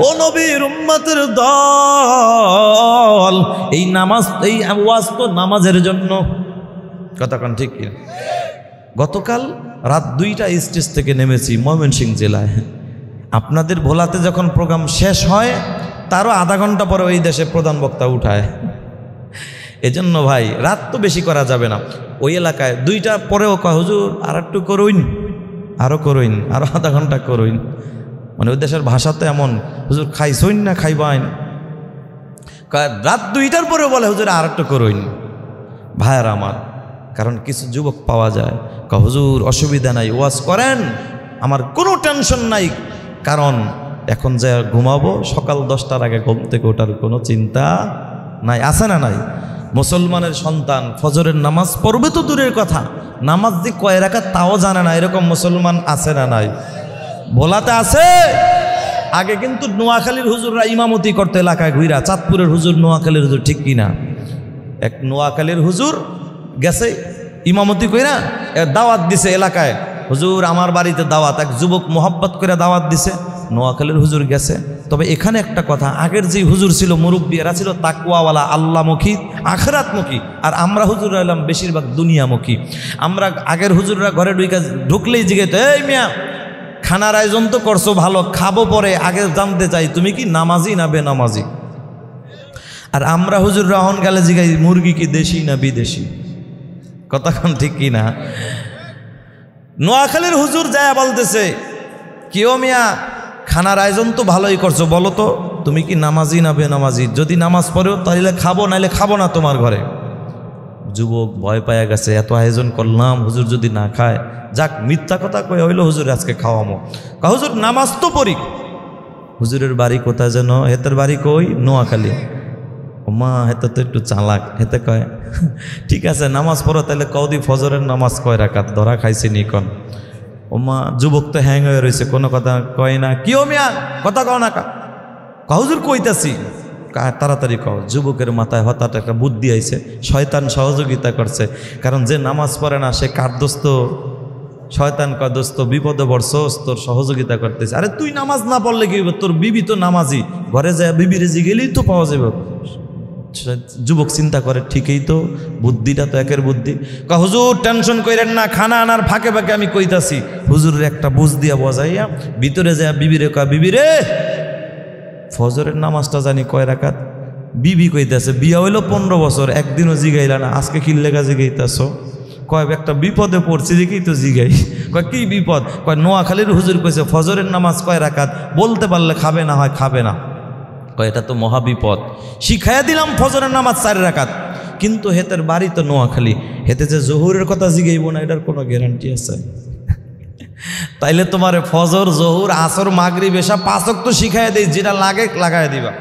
ও নবীর উম্মতের দল, এই নামাজ, এই ওয়াজ তো নামাজের জন্য। কথা কোন ঠিক কি? গতকাল রাত 2টা স্টেজ থেকে নেমেছি ময়মনসিংহ জেলায়। আপনাদের ভোলাতে যখন প্রোগ্রাম শেষ হয় তারও আধা ঘন্টা পরে ওই দেশে প্রধান বক্তা উঠায়। এজন্য ভাই রাত তো বেশি করা যাবে না। ওই এলাকায় 2টা পরেও কয়, হুজুর আর একটু করুন, আরও করুন, আরও আধা ঘন্টা করুন। মানে ওই দেশের ভাষা তো এমন, হুজুর খাইছইন না খাইবাইন। রাত 2টার পরেও বলে, হুজুর আর একটু করুন। ভাইয়ার আমার, কারণ কিছু যুবক পাওয়া যায়, হুজুর অসুবিধা নাই, ওয়াজ করেন, আমার কোনো টেনশন নাই, কারণ এখন যে ঘুমাবো, সকাল 10টার আগে ঘুম থেকে ওঠার কোনো চিন্তা নাই। আছে না নাই? মুসলমানের সন্তান ফজরের নামাজ পড়বে তো দূরের কথা, নামাজ যে কয় রাকাত তাও জানে না, এরকম মুসলমান আছে না নাই? ভোলাতে আছে। আগে কিন্তু নোয়াখালীর হুজুররা ইমামতি করতে এলাকায় ঘুরা, চাঁদপুরের হুজুর, নোয়াখালীর হুজুর, ঠিক কিনা? এক নোয়াখালীর হুজুর গেছে ইমামতি কইরা, দাওয়াত দিছে এলাকায়, হুজুর আমার বাড়িতে দাওয়াত। এক যুবক মোহাব্বত করে দাওয়াত দিছে, নোয়াখালীর হুজুর গেছে। তবে এখানে একটা কথা, আগের যে হুজুর ছিল, মুরব্বী, এরা ছিল তাকওয়াওয়ালা, আল্লাহমুখী, আখিরাতমুখী। আর আমরা হুজুররা এলাম বেশিরভাগ দুনিয়ামুখী। আমরা আগের হুজুররা ঘরে ঢুকলেই জিজ্ঞেস, এই মিয়া খানার আয়োজন তো করছো ভালো, খাবো পরে, আগে জানতে চাই তুমি কি নামাজি না বেনামাজি। আর আমরা হুজুররা হন গেলে জিগাই, মুরগি কি দেশি না বিদেশি। কতক্ষণ ঠিক কি না? নোয়াখালীর হুজুর যায় বলতেছে, কেউ মিয়া খানার আয়োজন তো ভালোই করছো, বলো তো তুমি কি নামাজি না বেনামাজি, যদি নামাজ পড়েও তাহলে খাবো, নাইলে খাবো না তোমার ঘরে। যুবক ভয় পায়া গেছে, এত আয়োজন করলাম, হুজুর যদি না খায়, যাক মিথ্যা কথা কয়ে হইলো হুজুর আজকে খাওয়ামো। হুজুর নামাজ তো পড়ি। হুজুরের বাড়ি কোথায় যেন, হেতের বাড়ি কই? নোয়াখালী। ও মা, হেতে তো একটু চালাক, হেতে কয় ঠিক আছে নামাজ পড়ো, তাহলে কদি ফজরের নামাজ কয় রাকাত, ধরা খাইছি নিকন। ও মা, যুবক তো হ্যাং হয়ে রয়েছে, কোনো কথা কয় না। কি ও মিয়া, কথা কও না কা? হুজুর কইতাছি। তাড়াতাড়ি কও। যুবকের মাথায় হঠাৎ একটা বুদ্ধি আইছে, শয়তান সহযোগিতা করছে। কারণ যে নামাজ পড়ে না সে কার দোস্ত? শয়তান কয়, দোস্ত বিপদে পড়ছস, তোর সহযোগিতা করতেছে। আরে তুই নামাজ না পড়লে কি, তোর বিবি তো নামাজি, ঘরে যায় বিবিরে জিগেলেই তো পাওয়া যাবে। যুবক চিন্তা করে, ঠিকই তো, বুদ্ধিটা তো একের বুদ্ধি। হুজুর টেনশন করেন না, খানা আনার ফাঁকে ফাঁকে আমি কইতাছি। হুজুরের একটা বুঝ দিয়া বজাইয়া ভিতরে যায় বিবিরে কয়, বিবিরে ফজরের নামাজটা জানি কয় রাকাত? বিবি কইতাছে, বিয়া হইল 15 বছর, একদিনও জিগাইলা না, আজকে কি লেগা জিগাইতাছ? কয় একটা বিপদে পড়ছি দেখেই তো জিগাই। কয় কি বিপদ? কয় নোয়াখালীর হুজুর কইছে ফজরের নামাজ কয় রাকাত, বলতে পারলে খাবে, না হয় খাবে না। কয় এটা তো মহাবিপদ। শিখাইয়া দিলাম ফজরের নামাজ 4 রাকাত, কিন্তু হেতের বাড়ি তো নোয়াখালী, হেতে যে জহুরের কথা জিগাইব না, এটার কোনো গ্যারান্টি আছে? তাইলে তোমার ফজর, জহুর, আসর, মাগরিব, এসা 5 ওয়াক্ত শিখাইয়া দেই, যেটা লাগে লাগাই দিবা।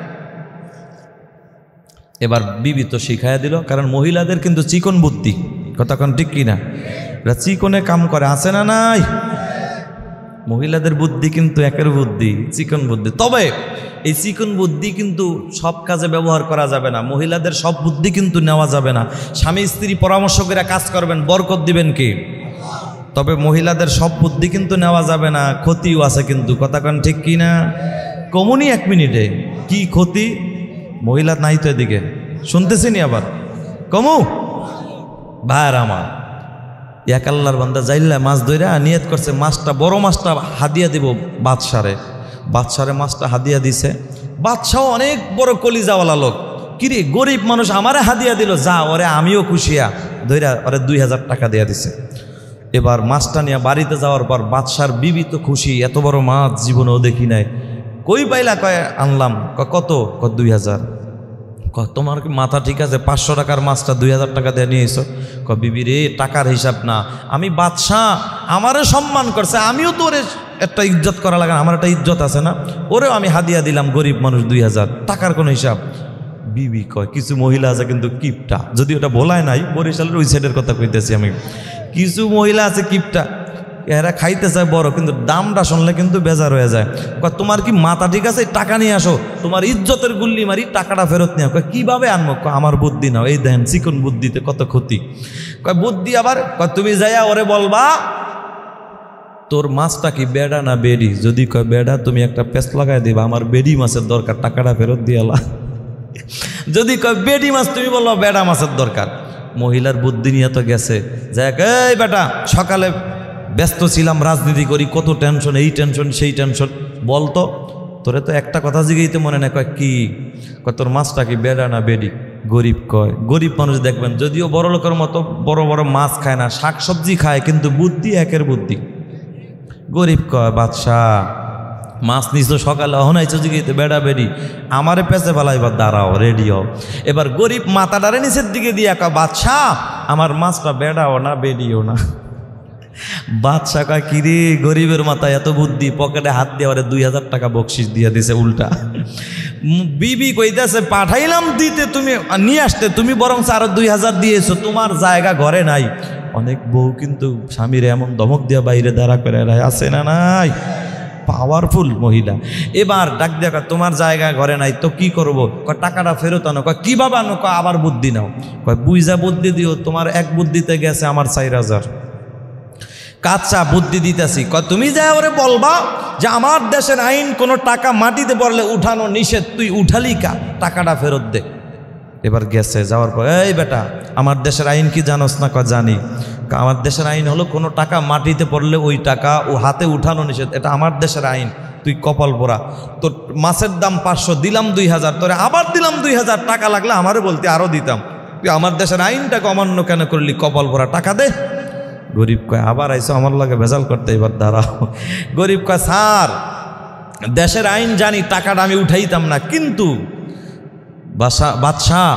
এবার বিবি তো শিখাইয়া দিল, কারণ মহিলাদের কিন্তু চিকন বুদ্ধি। কতক্ষণ ঠিক কিনা? এরা চিকনে কাম করে, আছে না নাই? মহিলাদের বুদ্ধি কিন্তু একের বুদ্ধি, চিকন বুদ্ধি। তবে এই চিকন বুদ্ধি কিন্তু সব কাজে ব্যবহার করা যাবে না, মহিলাদের সব বুদ্ধি কিন্তু নেওয়া যাবে না। স্বামী স্ত্রী পরামর্শ করে কাজ করবেন, বরকত দিবেন কে? তবে মহিলাদের সব বুদ্ধি কিন্তু নেওয়া যাবে না, ক্ষতিও আছে কিন্তু। কতক্ষণ ঠিক কিনা? কমুনি 1 মিনিটে কি ক্ষতি? মহিলা নাই তো এদিকে, শুনতেছিনি আবার কমু? ভাইয়ের আমার, এক আল্লাহর বান্দা যাইল্লা মাছ ধইরা নিয়ত করছে, মাছটা বড় মাছটা হাদিয়া দিব বাদশারে। বাদশারে মাছটা হাদিয়া দিছে। বাদশাও অনেক বড় কলিজাওয়ালা লোক, কিরে গরিব মানুষ আমারে হাদিয়া দিল, যা ওরে আমিও খুশিয়া ধইরা ওরে 2000 টাকা দিয়া দিছে। এবার মাছটা নিয়ে বাড়িতে যাওয়ার পর বাদশার বিবি তো খুশি, এত বড় মাছ জীবনেও দেখি নাই। কই পাইলা? কয় আনলাম। কত? 2000। তোমার কি মাথা ঠিক আছে? 500 টাকার মাছটা 2000 টাকা দিয়ে নিয়ে এসো। বিবি রে, টাকার হিসাব না, আমি বাদশাহ, আমারে সম্মান করছে, আমিও তো ওরে একটা ইজ্জত করা লাগে, আমার একটা ইজ্জত আছে না, ওরেও আমি হাদিয়া দিলাম, গরিব মানুষ 2000, টাকার কোনো হিসাব। বিবি কয় কিছু মহিলা আছে কিন্তু কিপটা, যদি ওটা বলায় নাই, বরিশালের ওই সাইডের কথা কইতেছি আমি, কিছু মহিলা আছে কিপটা, এরা খাইতে চায় বড়, কিন্তু দামটা শুনলে কিন্তু বেজার হয়ে যায়। তোমার কি মাথা ঠিক আছে? টাকা নিয়ে আসো, তোমার ইজ্জতের গুল্লি মারি, টাকাটা ফেরত নিয়ে। কিভাবে আনবো? আমার বুদ্ধি নাও, এই দেন চিকন বুদ্ধিতে কত ক্ষতি। বুদ্ধি আবার তুমি যাইয়া ওরে বলবা তোর মাছটা কি বেড়া না বেড়ি? যদি কয় বেড়া, তুমি একটা পেস্ট লাগাই দিবা, আমার বেড়ি মাছের দরকার, টাকাটা ফেরত দিয়ালা। যদি কয় বেড়ি মাছ, তুমি বললো বেড়া মাছের দরকার। মহিলার বুদ্ধি নিয়ে তো গেছে, যাক এই বেটা, সকালে ব্যস্ত ছিলাম, রাজনীতি করি, কত টেনশন, এই টেনশন সেই টেনশন, বলতো তোরে তো একটা কথা জিগেইতে মনে নেই। কয় কি? কয় তোর মাছটা কি বেড়া না বেড়ি? গরিব কয়, গরিব মানুষ দেখবেন যদিও বড় লোকের মতো বড় বড় মাছ খায় না, শাক সবজি খায়, কিন্তু বুদ্ধি একের বুদ্ধি। গরিব কয় বাদশাহ, মাছ নিছো সকালে, অহনাইছো জিগেইতে বেড়া বেড়ি, আমারে পেছে ফেলাইবার, দাঁড়াও রেডি হও। এবার গরিব মাথাটারে নিচের দিকে দিয়া কয় বাদশাহ, আমার মাছটা বেড়াও না বেড়িও না। বাদশাহ কয় কিরে, গরিবের মাথায় এত বুদ্ধি, পকেটে হাত দিয়ে 2000 টাকা বকশিস দিয়ে দিছে উল্টা। বিবি কইতেছে পাঠাইলাম দিতে, তুমি নিয়ে আসতে, তুমি বরং আরো 2000 দিয়েছো, তোমার জায়গা ঘরে নাই। অনেক বউ কিন্তু স্বামীর এমন ধমক দিয়া বাইরে দাঁড়া করে আছে না নাই, পাওয়ারফুল মহিলা। এবার ডাক দেখা, তোমার জায়গা ঘরে নাই তো কি করবো? টাকাটা ফেরত আনো। কিভাবে আনো? আবার বুদ্ধি নাও। বুঝা বুদ্ধি দিও, তোমার এক বুদ্ধিতে গেছে আমার 4000। কাচ্চা বুদ্ধি দিতেছি। তুমি যা ওরে বলবা যে আমার দেশের আইন কোনো টাকা মাটিতে পড়লে উঠানো নিষেধ, তুই উঠালি কা, টাকাটা ফেরত দে। এবার গেছে, যাওয়ার পর এই বেটা, আমার দেশের আইন কি জানোস না? জানি। আমার দেশের আইন হলো কোনো টাকা মাটিতে পড়লে ওই টাকা ও হাতে উঠানো নিষেধ, এটা আমার দেশের আইন। তুই কপাল পোড়া, তোর মাছের দাম 500, দিলাম 2000, তোরে আবার দিলাম 2000, টাকা লাগলে আমারে বলতে আরও দিতাম, তুই আমার দেশের আইনটাকে অমান্য কেন করলি? কপাল পোড়া, টাকা দে। গরিব কয় আবার আইসো আমার লাগে ভেজাল করতে, এবার দাঁড়াও। গরিব কয় স্যার, দেশের আইন জানি, টাকাটা আমি উঠাইতাম না, কিন্তু বাদশাহ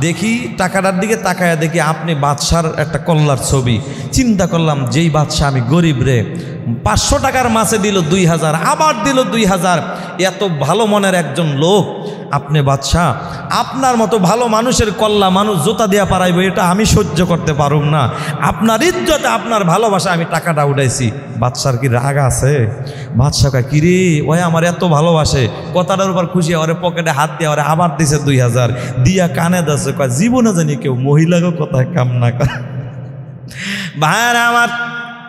দেখি টাকাটার দিকে তাকায়া দেখি আপনি বাদশার একটা কল্লার ছবি। চিন্তা করলাম যেই বাদশাহ, আমি গরিব রে, 500 টাকার মাছে দিল 2000, আবার দিল 2000, এত ভালো মনের একজন লোক আপনি বাদশাহ, আপনার মতো ভালো মানুষের কল্লা মানুষ জোতা দিয়া পারাইব, এটা আমি সহ্য করতে পারুম না। আপনার ইজ্জতে, আপনার ভালোবাসা আমি টাকাটা উঠাইছি। বাদশার কি রাগ আছে? বাদশাহ কয় কিরে, ওই আমার এত ভালোবাসে, কথাটার উপর খুশি, ওরে পকেটে হাত দিয়ে ওরে আবার দিছে 2000, দিয়া কানে দাসে। কয় জীবনে জানি কেউ মহিলাকে কথায় কাম না করে। ভাইরা আমার,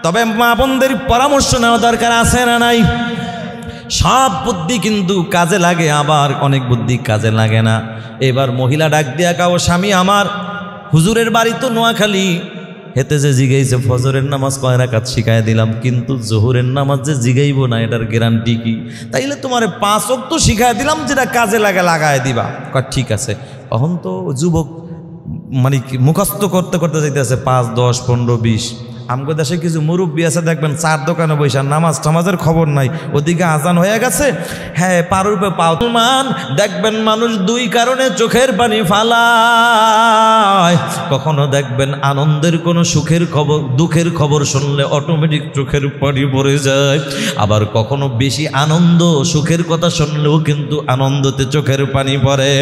তবে মা বোনদের পরামর্শ নেওয়া দরকার আছে না নাই? সব বুদ্ধি কিন্তু কাজে লাগে, আবার অনেক বুদ্ধি কাজে লাগে না। এবার মহিলা ডাক দিয়া কাও, স্বামী আমার, হুজুরের বাড়ি তো নোয়াখালী, হেতে যে জিগাইছে ফজরের নামাজ কয় রাকাত শিখাই দিলাম, কিন্তু জোহরের নামাজ যে জিগাইব না এটার গ্যারান্টি কি? তাইলে তোমারে 5 ওয়াক্ত শিখাই দিলাম, যেটা কাজে লাগে লাগাই দিবা। কয় ঠিক আছে। এখন তো যুবক মানে মুখস্থ করতে করতে যাইতেছে 5, 10, 15, 20। আমগো দেশে কিছু মুরব্বী আছে দেখবেন, 4 দোকানে বৈশা, নামাজ টামাজের খবর নাই, ওদিকে আজান হয়ে গেছে, হ্যাঁ পারুপে পাও মান। দেখবেন মানুষ 2 কারণে চোখের পানি ফালায়। কখনো দেখবেন আনন্দের কোনো সুখের খবর, দুঃখের খবর শুনলে অটোমেটিক চোখের পানি পড়ে যায়। আবার কখনো বেশি আনন্দ সুখের কথা শুনলেও কিন্তু আনন্দতে চোখের পানি পড়ে।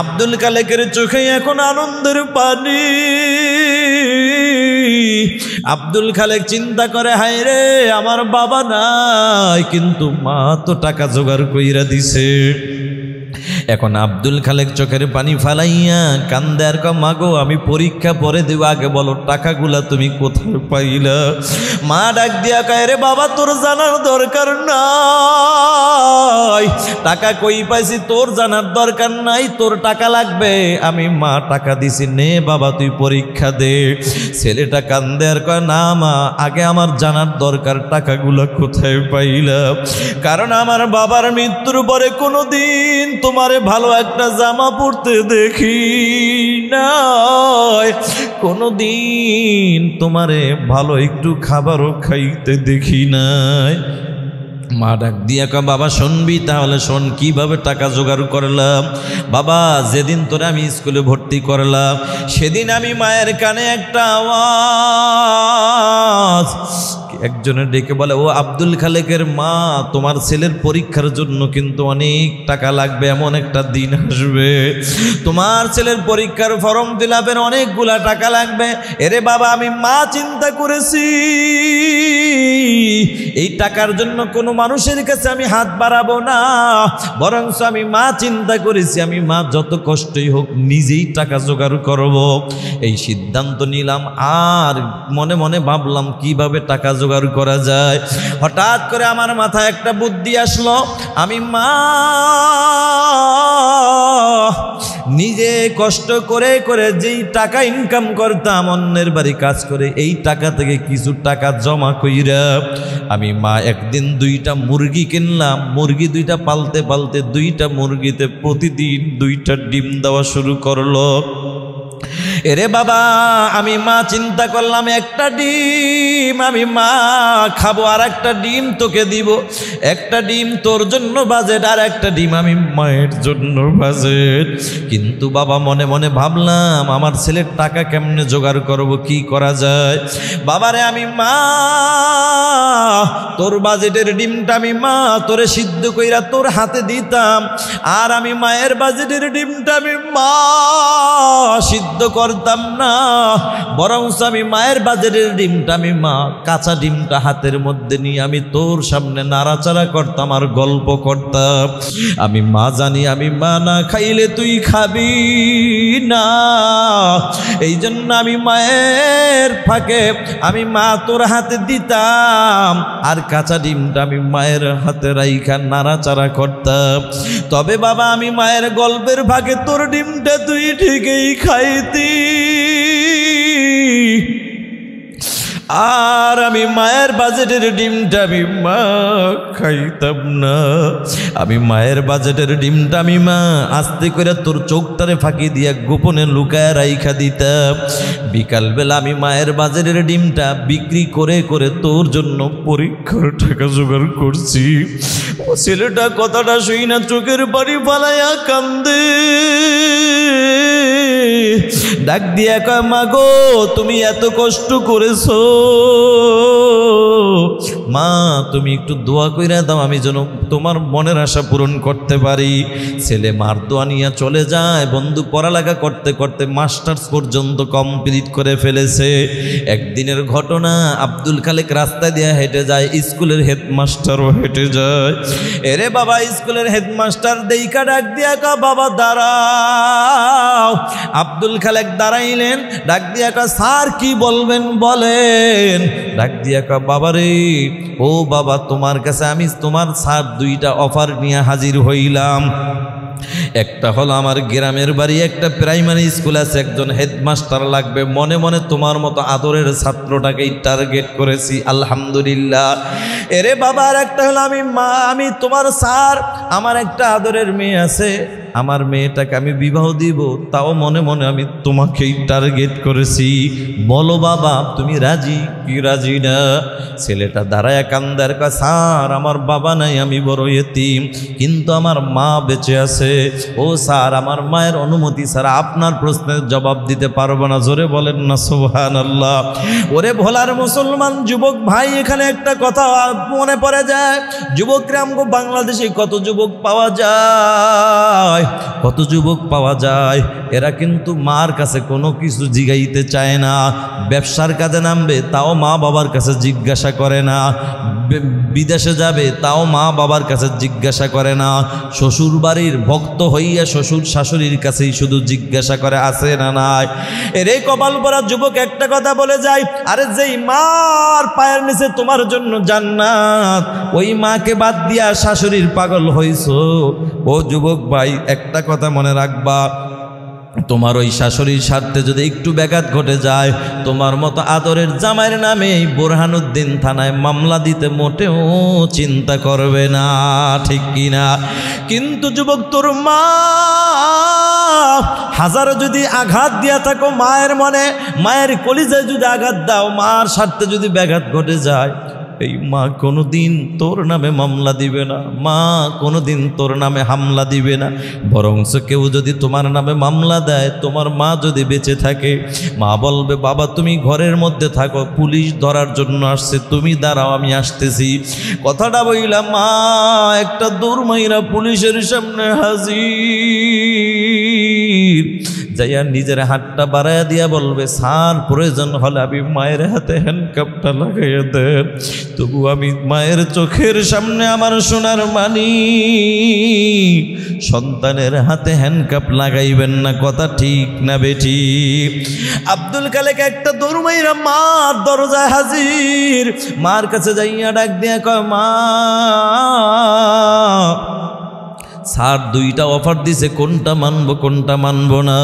আব্দুল খালেকের চোখে এখন আনন্দের পানি। আব্দুল খালেক চিন্তা করে, হায় রে আমার বাবা নাই, কিন্তু মা তো টাকা জোগাড় কইরা দিছে। এখন আব্দুল খালেক চোখের পানি ফালাইয়া কান্দে আর কয়, মাগো আমি পরীক্ষা পরে দেব, আগে বলো টাকাগুলা তুমি কোথায় পাইলা? মা ডাক দিয়া কয়, রে বাবা তোর জানার দরকার নাই, টাকা কই পাইছি তোর জানার দরকার নাই, তোর টাকা লাগবে, আমি মা টাকা দিছি, নে বাবা তুই পরীক্ষা দে। ছেলেটা কান্দে আর কয়, না মা আগে আমার জানার দরকার টাকাগুলা কোথায় পাইলা, কারণ আমার বাবার মৃত্যুর পরে কোনোদিন তোমারে ভালো একটা জামা পরতে দেখি নাই, কোনোদিন তোমারে ভালো একটু খাবারও খাইতে দেখি নাই। মা ডাক দিয়া কয় বাবা শুনবি তাহলে শোন কিভাবে টাকা জোগাড় করলাম। বাবা যেদিন তোরে আমি স্কুলে ভর্তি করলাম সেদিন আমি মায়ের কানে একটা আওয়াজ, একজনের ডেকে বলে, ও আব্দুল খালেকের মা, তোমার ছেলের পরীক্ষার জন্য কিন্তু অনেক টাকা লাগবে, এমন একটা দিন আসবে তোমার ছেলের পরীক্ষার ফর্ম ফিল আপের অনেকগুলা টাকা লাগবে। এরে বাবা আমি মা চিন্তা করেছি এই টাকার জন্য কোনো মানুষের কাছে আমি হাত বাড়াবো না, বরং আমি মা চিন্তা করেছি আমি মা যত কষ্টই হোক নিজেই টাকা জোগাড় করব। এই সিদ্ধান্ত নিলাম। আর মনে মনে ভাবলাম কিভাবে টাকা জোগাড় করা যায়। হঠাৎ করে আমার মাথায় একটা বুদ্ধি আসলো, আমি মা নিজে কষ্ট করে করে যেই টাকা ইনকাম করতাম অন্যের বাড়ি কাজ করে, এই টাকা থেকে কিছু টাকা জমা কইরা আমি মা একদিন 2টা মুরগি কিনলাম। মুরগি 2টা পালতে পালতে 2টা মুরগিতে প্রতিদিন 2টা ডিম দেওয়া শুরু করলো। এরে বাবা আমি মা চিন্তা করলাম একটা ডিম আমি মা খাবো, আর একটা ডিম তোকে দিব, একটা ডিম তোর জন্য বাজেট, আর একটা ডিম আমি মায়ের জন্য বাজেট। কিন্তু বাবা মনে মনে ভাবলাম আমার ছেলের টাকা কেমনে জোগাড় করব, কি করা যায়। বাবারে আমি মা তোর বাজেটের ডিমটা আমি মা তোরে সিদ্ধ কইরা তোর হাতে দিতাম, আর আমি মায়ের বাজেটের ডিমটা আমি মা সিদ্ধ করতাম না, বরং আমি মায়ের বাজেটের ডিমটা আমি মা কাঁচা ডিমটা হাতের মধ্যে নিয়ে আমি তোর সামনে নাড়াচাড়া করতাম আর গল্প করতাম। আমি মা জানি আমি মা না খাইলে তুই খাবি না, এই জন্য আমি মায়ের ফাঁকে আমি মা তোর হাতে দিতাম, আর কাঁচা ডিমটা আমি মায়ের হাতে রাইখা নাড়াচাড়া করতাম। তবে বাবা আমি মায়ের গল্পের ফাঁকে তোর ডিমটা তুই ঠিকই খাইতি, আর আমি মায়ের বাজেটের ডিমটা আমি মা খাইতাম না। আমি মায়ের বাজেটের ডিমটা আমি মা আস্তে করে তোর চোখটারে ফাঁকি দিয়া গোপনে লুকায় রাইখা দিতাম। বিকালবেলা আমি মায়ের বাজেটের ডিমটা বিক্রি করে করে তোর জন্য পরীক্ষার টাকা জোগাড় করছি। ও ছেলেটা কথাটা শুই না চোখের বাড়ি ফালাইয়া কান্দে, ডাক দিয়া কয় মা গো তুমি এত কষ্ট করেছো, মা তুমি একটু দোয়া কইরা দাও আমি যেন তোমার মনের আশা পূরণ করতে পারি। ছেলে মার দোয়া নিয়ে চলে যায়। বন্ধু পড়ালেখা করতে করতে মাস্টার্স পর্যন্ত কমপ্লিট করে ফেলেছে। একদিনের ঘটনা, আব্দুল খালেক রাস্তা দিয়ে হেঁটে যায়, স্কুলের হেডমাস্টারও হেঁটে যায়। এরে বাবা স্কুলের হেডমাস্টার দেইকা ডাক দিয়া কা বাবা দাঁড়াও। আব্দুল খালেক দাঁড়াইলেন, ডাক দিয়া কা স্যার কি বলবেন বলেন। ডাক দিয়া কা বাবা রে, ও বাবা তোমার কাছে আমি তোমার স্যার 2টা অফার নিয়ে হাজির হইলাম। একটা হলো আমার গ্রামের বাড়ি একটা প্রাইমারি স্কুল আছে, একজন হেডমাস্টার লাগবে। মনে মনে তোমার মতো আদরের ছাত্রটাকেই টার্গেট করেছি, আলহামদুলিল্লাহ। এরে বাবা আর একটা হলো আমি তোমার স্যার, আমার একটা আদরের মেয়ে আছে, আমার মেয়েটাকে আমি বিবাহ দিব, তাও মনে মনে আমি তোমাকেই টার্গেট করেছি। বলো বাবা তুমি রাজি কি রাজি না? ছেলেটা দাঁড়ায় কান্দার কা স্যার আমার বাবা নাই, আমি বড় এতিম, কিন্তু আমার মা বেঁচে আছে। ও স্যার আমার মায়ের অনুমতি ছাড়া আপনার প্রশ্নের জবাব দিতে পারবো না। জোরে বলেন না সুবহানাল্লাহ। ওরে ভোলার মুসলমান যুবক ভাই, এখানে একটা কথা মনে পড়ে যায়, যুবকরা আমগো বাংলাদেশে কত যুবক পাওয়া যায়, কত যুবক পাওয়া যায়, এরা কিন্তু মার কাছে কোনো কিছু জিগাইতে চায় না। ব্যবসার কাজে নামবে তাও মা বাবার কাছে জিজ্ঞাসা করে না, বিদেশে যাবে তাও মা বাবার কাছে জিজ্ঞাসা করে না, শ্বশুর বাড়ির ভক্ত হইয়া শ্বশুর শাশুড়ির কাছেই শুধু জিজ্ঞাসা করে আছে না নাই। এর এই কপাল পরা যুবক একটা কথা বলে যায়, আরে যেই মার পায়ের নিচে তোমার জন্য জান্নাত, ওই মাকে বাদ দিয়া শাশুড়ির পাগল হইছো। ও যুবক ভাই একটা কথা মনে রাখবা, তোমার ওই শাশুড়ির স্বার্থে যদি একটু ব্যাঘাত ঘটে যায়, তোমার মতো আদরের জামাইয়ের নামে এই বোরহানুদ্দিন থানায় মামলা দিতে মোটেও চিন্তা করবে না, ঠিক কিনা? কিন্তু যুবক তোর মা হাজারো যদি আঘাত দিয়া থাকো মায়ের মনে, মায়ের কলিজায় যদি আঘাত দাও, মার স্বার্থে যদি ব্যাঘাত ঘটে যায়, এই মা কোনোদিন তোর নামে মামলা দিবে না, মা কোনোদিন তোর নামে হামলা দিবে না। বরঞ্চ কেউ যদি তোমার নামে মামলা দেয়, তোমার মা যদি বেঁচে থাকে, মা বলবে বাবা তুমি ঘরের মধ্যে থাকো, পুলিশ ধরার জন্য আসছে, তুমি দাঁড়াও আমি আসতেছি। কথাটা বইলা মা একটা দৌড় মাইরা পুলিশের সামনে হাজির, যাইয়া নিজের হাতটা বাড়াইয়া দিয়া বলবে স্যার প্রয়োজন হলে আমি মায়ের হাতে হ্যান্ডকাপটা লাগাইয়া দেন, তবু আমি মায়ের চোখের সামনে আমার সোনার মানি সন্তানের হাতে হ্যান্ডকাপ লাগাইবেন না। কথা ঠিক না বেটি? আব্দুল খালেক একটা দৌড় মাইরা মার দরজায় হাজির, মার কাছে যাইয়া ডাক দিয়া কয় মা স্যার দুইটা অফার দিছে, কোনটা মানবো কোনটা মানবো না।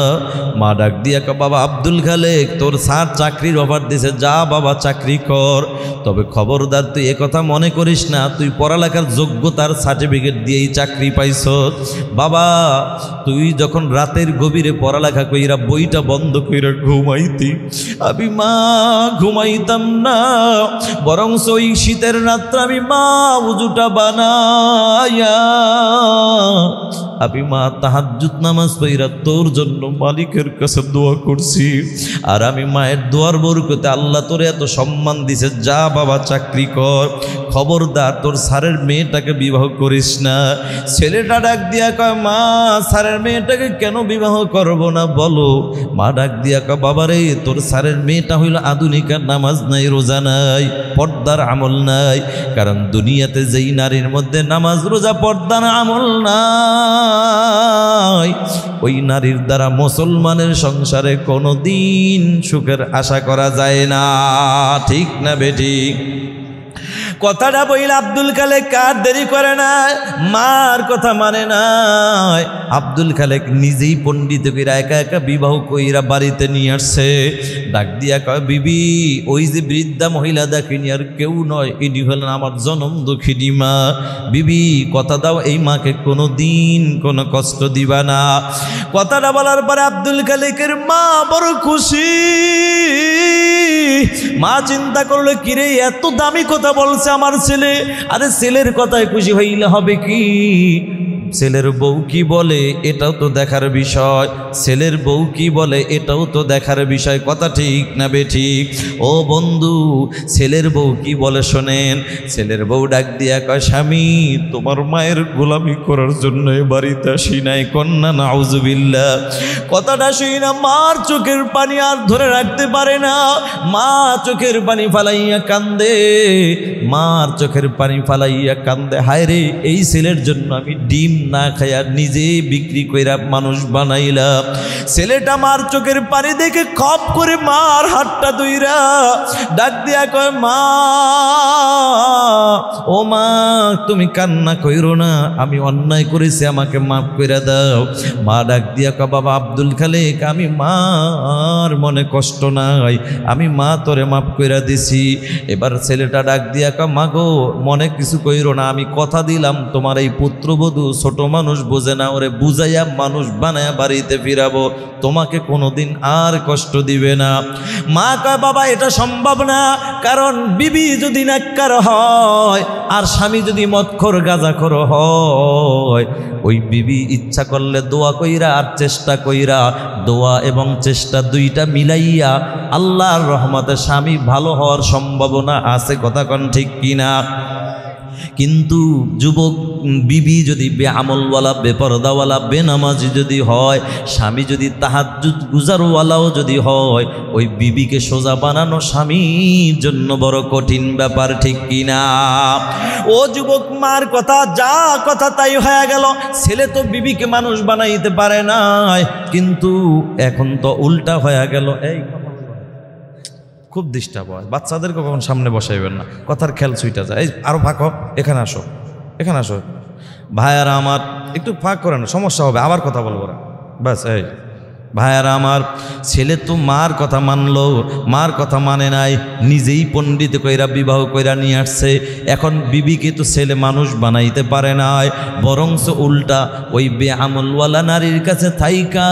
মা ডাক দিয়া কয় বাবা আব্দুল খালেক তোর স্যার চাকরির অফার দিছে, যা বাবা চাকরি কর, তবে খবরদার তুই একথা মনে করিস না তুই পড়ালেখার যোগ্যতার সার্টিফিকেট দিয়েই চাকরি পাইছ। বাবা তুই যখন রাতের গভীরে পড়ালেখা কইরা বইটা বন্ধ কইরা ঘুমাইতি, আমি মা ঘুমাইতাম না, বরং ওই শীতের রাত্রে আমি মা উজুটা বানায়া আমি মা তাহাজ্জুদ নামাজ পড়া তোর জন্য মালিকের কাছে দোয়া করছি। আর আমি মায়ের দোয়ার বরকতে আল্লাহ তোরে এত সম্মান দিছে, যা বাবা চাকরি কর, খবরদার তোর স্যারের মেয়েটাকে বিবাহ করিস না। ছেলেটা ডাক দিয়া কয় মা স্যারের মেয়েটাকে কেন বিবাহ করব না বলো? মা ডাক দিয়া কয় বাবা রে তোর স্যারের মেয়েটা হইল আধুনিকার, নামাজ নাই রোজা নাই পর্দার আমল নাই, কারণ দুনিয়াতে যেই নারীর মধ্যে নামাজ রোজা পর্দার আমল নাই, ওই নারীর দ্বারা মুসলমানের সংসারে কোনোদিন সুখের আশা করা যায় না। ঠিক না বেটি? কথাটা বইলে আব্দুল খালেক কার দেরি করে না, মার কথা মানে নাই। আব্দুল খালেক নিজেই পণ্ডিত কইরা একা একা বিবাহ কইরা বাড়িতে নিয়ে আসছে। ডাক দিয়া কয় বিবি ওই যে বৃদ্ধা মহিলা দেখিনি আর কেউ নয়, ইনি হলেন আমার জনম দুঃখিনী মা। বিবি কথা দাও এই মাকে কোনো দিন কোনো কষ্ট দিবা না। কথাটা বলার পরে আব্দুল খালেকের মা বড় খুশি। মা চিন্তা করলো কিরে এত দামি কথা বলছে আমার ছেলে, আরে ছেলের কথায় খুশি হইলে হবে কি, ছেলের বউ কি বলে এটাও তো দেখার বিষয়, ছেলের বউ কি বলে এটাও তো দেখার বিষয়। কথা ঠিক না বেঠিক? ও বন্ধু ছেলের বউ কি বলে শোনেন। ছেলের বউ ডাক দিয়া কয় স্বামী তোমার মায়ের গোলামি করার জন্য বাড়িতে আসি নাই। কন্যা নাউজুবিল্লাহ। কথাটা শুই না মার চোখের পানি আর ধরে রাখতে পারে না, মা চোখের পানি ফালাইয়া কান্দে, মার চোখের পানি ফালাইয়া কান্দে, হায় রে এই ছেলের জন্য আমি ডিম না খাইয়া নিজে বিক্রি কইরা মানুষ বানাইলাম। ছেলেটা মার চোখের পানি দেখে খপ করে মার হাতটা ধইরা ডাক দিয়া কয় মা ও মা তুমি কান্না কইরো না, আমি অন্যায় করেছি আমাকে মাফ কইরা দাও। মা ডাক দিয়া কয় বাবা আব্দুল খালেক আমি মার মনে কষ্ট নাই, আমি মা তোরে মাফ কইরা দিছি। এবার ছেলেটা ডাক দিয়া কয় মা গো মনে কিছু কইরো না, আমি কথা দিলাম তোমার এই পুত্রবধূ ছোট মানুষ বোঝে না, ওরে বুঝাইয়া মানুষ বানায়া বাড়িতে ফিরাবো, তোমাকে কোনোদিন আর কষ্ট দিবে না। মা কয় বাবা এটা সম্ভব না, কারণ বিবি যদি নেককার হয় আর স্বামী যদি মদখোর গাঁজাখোর হয়, ওই বিবি ইচ্ছা করলে দোয়া কইরা আর চেষ্টা কইরা, দোয়া এবং চেষ্টা দুইটা মিলাইয়া আল্লাহর রহমতে স্বামী ভালো হওয়ার সম্ভাবনা আছে। কথা কোন ঠিক কিনা? কিন্তু যুবক বিবি যদি বেআমলওয়ালা বেপরদাওয়ালা বেনামাজি যদি হয়, স্বামী যদি তাহাজ্জুদ গুজারওয়ালাও যদি হয়, ওই বিবিকে সোজা বানানো স্বামীর জন্য বড় কঠিন ব্যাপার। ঠিক কিনা? ও যুবক মার কথা যা কথা তাই হয়ে গেল। ছেলে তো বিবিকে মানুষ বানাইতে পারে না, কিন্তু এখন তো উল্টা হয়ে গেল। এই খুব ডিস্টার্ব হয়, বাচ্চাদেরকে কখন সামনে বসাইবেন না, কথার খেয়াল ছুইটা যায়। এই আরো ফাঁকো, এখানে আসো, এখানে আসো ভাইয়ারা আমার, একটু ফাঁক করে না, সমস্যা হবে, আবার কথা বলবো না ব্যাস। এই ভাইয়ারা আমার, ছেলে তো মার কথা মানলো, মার কথা মানে নাই, নিজেই পণ্ডিত কইরা বিবাহ কইরা নিয়ে আসছে। এখন বিবিকে তো ছেলে মানুষ বানাইতে পারে নাই, বরংস উল্টা ওই বেআমলওয়ালা নারীর কাছে থাইকা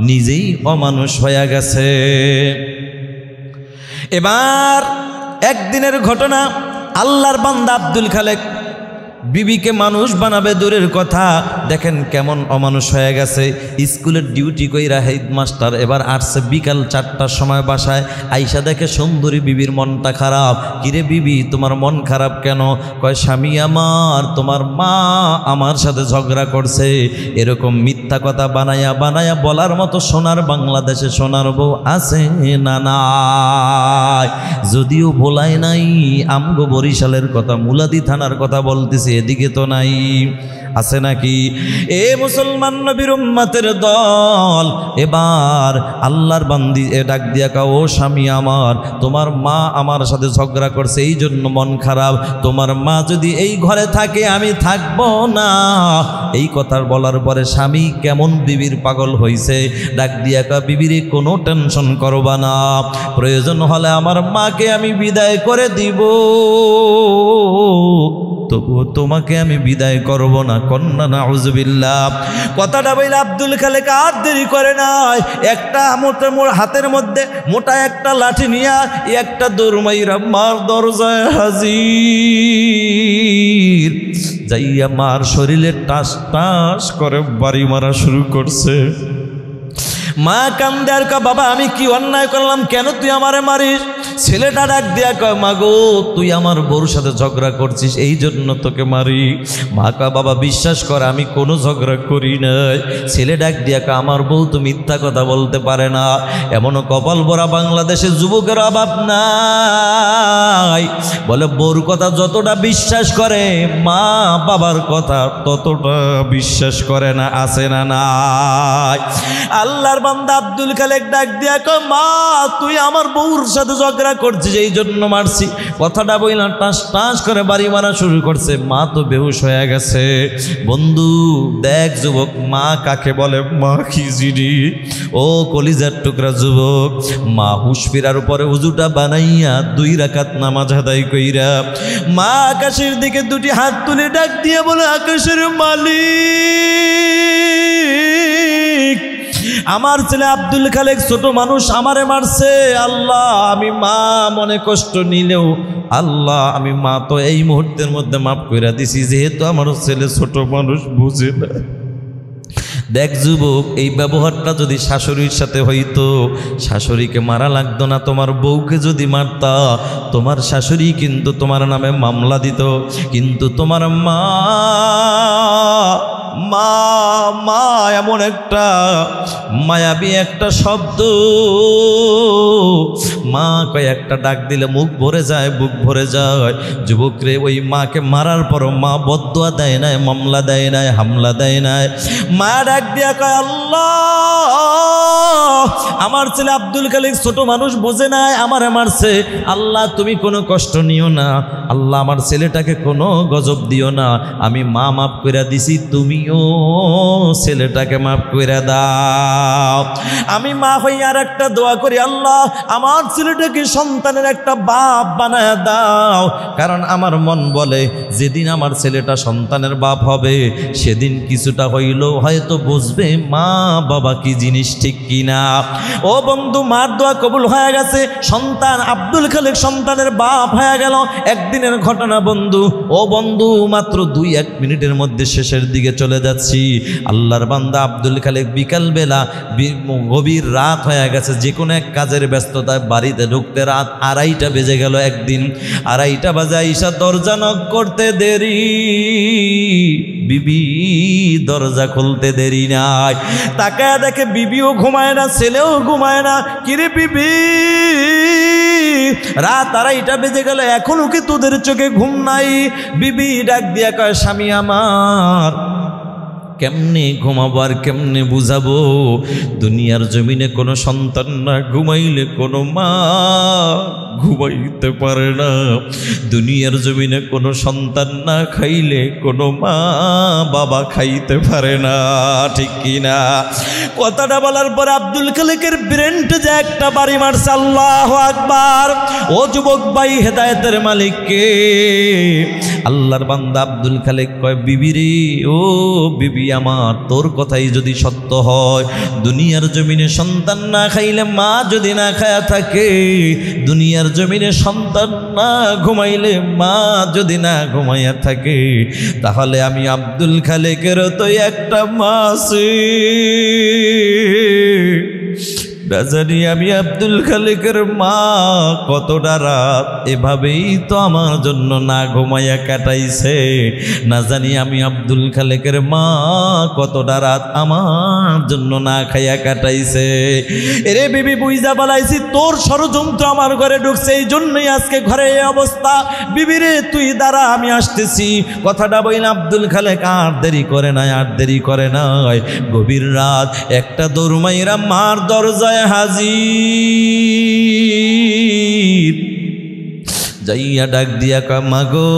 নিজেই অমানুষ হয়ে গেছে। এবার একদিনের ঘটনা, আল্লাহর বান্দা আব্দুল খালেক বিবিকে মানুষ বানাবে দূরের কথা, দেখেন কেমন অমানুষ হয়ে গেছে। স্কুলের ডিউটি কইরা হেডমাস্টার এবার আসছে বিকাল 4টার সময় বাসায়, আইসা দেখে সুন্দরী বিবির মনটা খারাপ। কিরে বিবি, তোমার মন খারাপ কেন? কয় স্বামী আমার, তোমার মা আমার সাথে ঝগড়া করছে। এরকম মিথ্যা কথা বানায়া বানায়া বলার মতো সোনার বাংলাদেশে সোনার বউ আছে না নাই? যদিও ভোলায় নাই, আমগো বরিশালের কথা, মুলাদি থানার কথা বলতেছি, এদিকে তো নাই, আছে নাকি? এ মুসলমান নবীর উম্মতের দল, এবার আল্লাহর বান্দি এ ডাক দিয়া কা, ও স্বামী আমার, তোমার মা আমার সাথে ঝগড়া করছে, এই জন্য মন খারাপ। তোমার মা যদি এই ঘরে থাকে আমি থাকবো না। এই কথা বলার পরে স্বামী কেমন বিবির পাগল হইছে, ডাক দিয়া কা, বিবিরে কোনো টেনশন করবা না, প্রয়োজন হলে আমার মাকে আমি বিদায় করে দিব, তবুও তোমাকে আমি বিদায় করব না। কন্যা নাউজুবিল্লাহ। কথাটা বইলা আব্দুল খালেক আর দেরি করে নাই, একটা হাতের মধ্যে মোটা একটা লাঠি নিয়া একটা দৌড় মাইরা মার দরজায় হাজির, যাইয়া মার শরীরে টাস টাস করে বাড়ি মারা শুরু করছে। মা কান্দে আর কয়, বাবা আমি কি অন্যায় করলাম, কেন তুই আমারে মারিস? ছেলেটা ডাক দিয়া কয়, মা গো, তুই আমার বউর সাথে ঝগড়া করছিস, এই জন্য তোকে মারি। মা কয়, বাবা বিশ্বাস কর আমি কোনো ঝগড়া করি নাই। ছেলে ডাক দিয়া কয়, আমার বউ তো মিথ্যা কথা বলতে পারে না, এমনও কপাল ভরা বাংলাদেশের যুবকের অভাব নাই। বলে বউর কথা যতটা বিশ্বাস করে, মা বাবার কথা ততটা বিশ্বাস করে না, আছে না নাই? আল্লাহর বান্দা আব্দুল খালেক ডাক দিয়া কয়, মা তুই আমার বউর সাথে ঝগড়া করছিস, এই জন্য মারছি। কথাটা বইলা টাস টাস করে বাড়ি মারা শুরু করছে। মা তো বেহুশ হয়ে গেছে। বন্ধু দেখ যুবক, মা কাকে বলে, মা কি জিনিস? ও কলিজার টুকরা যুবক, মা হুশ ফিরার উপরে উজুটা বানাইয়া 2 রাকাত নামাজ আদায় কইরা মা আকাশের দিকে 2টি হাত তুলে ডাক দিয়া বলে, আকাশের মালিক, আমার ছেলে আব্দুল খালেক ছোট মানুষ আমারে মারছে। আল্লাহ আমি মা মনে কষ্ট নিলেও আল্লাহ আমি মা তো এই মুহূর্তের মধ্যে মাফ করে দিছি, যেহেতু আমার ছেলে ছোট মানুষ বুঝে না। দেখ যুবক, এই ব্যবহারটা যদি শাশুড়ির সাথে হইতো, শাশুড়িকে মারা লাগতো না, তোমার বউকে যদি মারতা, তোমার শাশুড়ি কিন্তু তোমার নামে মামলা দিত। কিন্তু তোমার মা মা মা এমন একটা মায়াবী একটা শব্দ, মা কয়েকটা ডাক দিলে মুখ ভরে যায়, বুক ভরে যায়। যুবক রে, ওই মাকে মারার পর মা বদদুয়া দেয় নাই, মামলা দেয় নাই, হামলা দেয় নাই। মা ডাক দিয়া কয়, আল্লাহ আমার ছেলে আব্দুল খালেক ছোট মানুষ বোঝে নাই, আমারে মারছে। আল্লাহ তুমি কোনো কষ্ট নিও না, আল্লাহ আমার ছেলেটাকে কোনো গজব দিও না, আমি মা মাফ করে দিছি, তুমিও ছেলেটাকে মাফ করে দাও। আমি মা হই আর একটা দোয়া করি, আল্লাহ আমার ছেলেটাকে সন্তানের একটা বাপ বানায় দাও। কারণ আমার মন বলে যেদিন আমার ছেলেটা সন্তানের বাপ হবে, সেদিন কিছুটা হইলেও হয়তো বুঝবে মা বাবা কি জিনিস, ঠিক কিনা? ও বন্ধু, মার দোয়া কবুল হয়ে গেছে, সন্তান আব্দুল খালেক সন্তানের বাপ হয়ে গেল। একদিনের ঘটনা বন্ধু। ও বন্ধু, মাত্র 2-1 মিনিটের মধ্যে শেষের দিকে চলে যাচ্ছি। আল্লাহর বান্দা আব্দুল খালেক বিকালবেলা গভীর রাত হয়ে গেছে, যে কোনো এক কাজের ব্যস্ততায় বাড়িতে ঢুকতে রাত 2:30 বেজে গেল। একদিন 2:30 বাজে আইসা দরজা নক করতে দেরি, বিবি দরজা খুলতে দেরি নাই। তাকায় দেখে বিবিও ঘুমায় না, ছেলেও ঘুমায় না। কিরে বিবি, রাত 2:30 বেজে গেল, এখনো কি তোদের চোখে ঘুম নাই? বিবি ডাক দিয়া কয়, স্বামী আমার কেমনে ঘুমাবো আর কেমনে বুঝাবো? দুনিয়ার জমিনে কোনো সন্তান না ঘুমাইলে কোনো মা ঘুমাইতে পারে না। দুনিয়ার জমিনে কোনো সন্তান না খাইলে কোনো মা বাবা খাইতে পারে না, ঠিক কিনা? কথাটা বলার পর আব্দুল খালেকের ব্রেনটা যে একটা বাড়ি মারছে। আল্লাহু আকবার। ও যুবক ভাই, হেদায়েতের মালিক কে? আল্লাহর বান্দা আব্দুল খালেক কয়, বিবি রে, ও বিবি আমার, তোর কথাই যদি সত্য হয়, দুনিয়ার জমিনে সন্তান না খাইলে, মা যদি না খায়া থাকে, দুনিয়ার দুনিয়ার জমিনে সন্তান না ঘুমাইলে, মা যদি না ঘুমাইয়া থাকে, তাহলে আমি আব্দুল খালেকেরও তো একটা মা আছে। না জানি আমি আব্দুল খালেকের মা কতটা রাত এভাবেই তো আমার জন্য না ঘুমাইয়া কাটাইছে। না জানি আমি আব্দুল খালেকের মা কতটা রাত আমার জন্য না খাইয়া কাটাইছে। এরে বিবি বুঝা বলাইছি তোর ষড়যন্ত্র আমার ঘরে ঢুকছে, এই জন্যই আজকে ঘরে এই অবস্থা। বিবি রে তুই দাঁড়া, আমি আসতেছি। কথাটা বইলে আব্দুল খালেক আর দেরি করে নাই, আর দেরি করে নাই। গভীর রাত একটা দৌড়মাইরা মার দরজায় হাজির। যাইয়া ডাক দিয়া কা মাগো,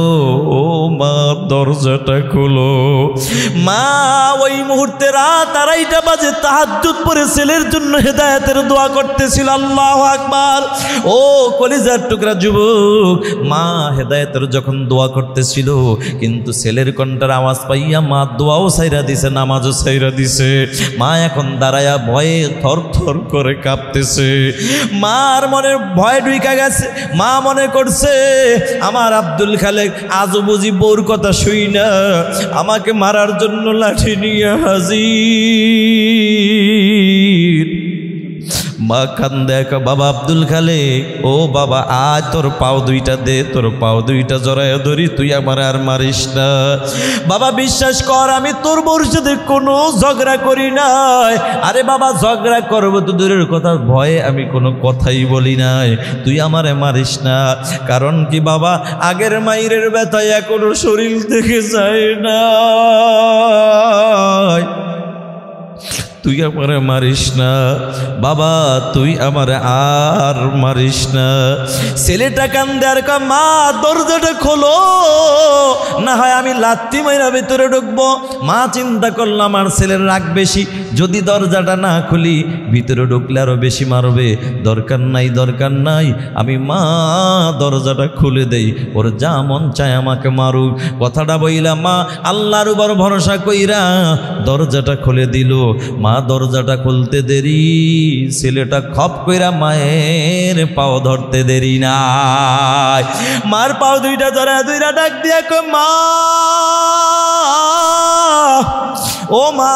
ও মা দরজাটা খোলো। মা ওই মুহূর্তে রাত 2:30 বাজে তাহাজ্জুদ পড়ে ছেলের জন্য হেদায়েতের দোয়া করতেছিল। আল্লাহু আকবার। ও কলিজার টুকরা যুবক, মা হেদায়েতের যখন দোয়া করতেছিল, কিন্তু ছেলের কণ্ঠের আওয়াজ পাইয়া মা দোয়াও ছাইরা দিছে, নামাজও ছাইরা দিছে। মা এখন দাঁড়ায়া ভয়ে থর থর করে কাঁপতেছে। মার মনে ভয় ঢুইকা গেছে। মা মনে করছে আমার আব্দুল খালেক আজও বুঝি বউর কথা শুই না, আমাকে মারার জন্য লাঠি নিয়ে হাজির। মা কান্দে একা, বাবা আব্দুল খালেক, ও বাবা আজ তোর পাও দুইটা দে, তোর পাও দুইটা জড়াইয়া ধরি, তুই আমার আর মারিস না। বাবা বিশ্বাস কর, আমি তোর বউর সাথে কোনো ঝগড়া করি নাই। আরে বাবা ঝগড়া করবো তো দূরের কথা, ভয়ে আমি কোনো কথাই বলি নাই। তুই আমারে মারিস না। কারণ কি বাবা, আগের মাইরের ব্যথায় এখনো শরীর থেকে যায় না। তুই আমারে মারিস না বাবা, তুই আমারে আর মারিস না। ছেলেটা কান্দে আর কয়, মা দরজাটা খোলো, না হয় আমি লাত্তি মাইরা ভিতরে ঢুকবো। মা চিন্তা করলাম আর ছেলের রাগ বেশি, যদি দরজাটা না খুলি ভিতরে ঢুকলে আরো বেশি মারবে। দরকার নাই, দরকার নাই, আমি মা দরজাটা খুলে দেই, ওর যা মন চায় আমাকে মারুক। কথাটা বইলা মা আল্লাহর উপর ভরসা কইরা দরজাটা খুলে দিল। মা দরজাটা খুলতে দেরি, ছেলেটা খপ কইরা মায়ের পাও ধরতে দেরি নাই। মার পাও দুইটা ধরা দুইটা ডাক দিয়া কই, মা ও মা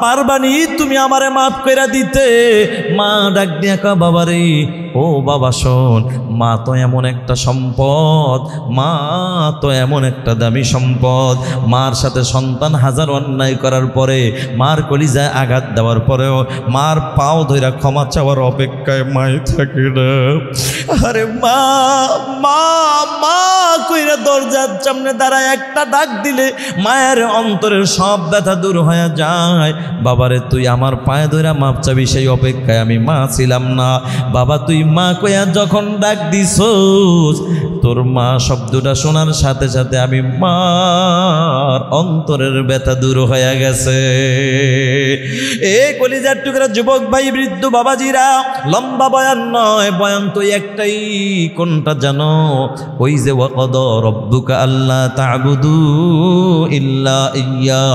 পারবানি তুমি আমারে মাফ কইরা দিতে। মা ডাক দিয়া কয়, বাবা রে, ও বাবা শোন, মা তো এমন একটা সম্পদ, মা তো এমন একটা দামি সম্পদ। মার সাথে সন্তান হাজার অন্যায় করার পরে, মার কলিজায় আঘাত দেওয়ার পরেও মার পাও ধইরা ক্ষমা চাওয়ার অপেক্ষায় মাই থাকে না। আরে মা মা মা কইরা দরজার সামনে দাঁড়ায় একটা ডাক দিলে মায়ের অন্তরের সব ব্যথা দূর হয়ে যায়। বাবারে তুই আমার পায়ে ধইরা মাপ চাবি, সেই অপেক্ষায় আমি মা ছিলাম না। বাবা তুই মা কইয়া যখন ডাক দিছস, তোর মা শব্দটা শোনার সাথে সাথে আমি মার অন্তরের ব্যথা দূর হয়ে গেছে। এ কলিজার টুকরা যুবক ভাই, বৃদ্ধ বাবাজিরা, লম্বা বয়ান নয়, বয়ান তো একটাই। কোনটা জানো? ওই যে ওয়াকাদা রব্বুকা আল্লা তা'বুদু ইল্লা ইয়্যা,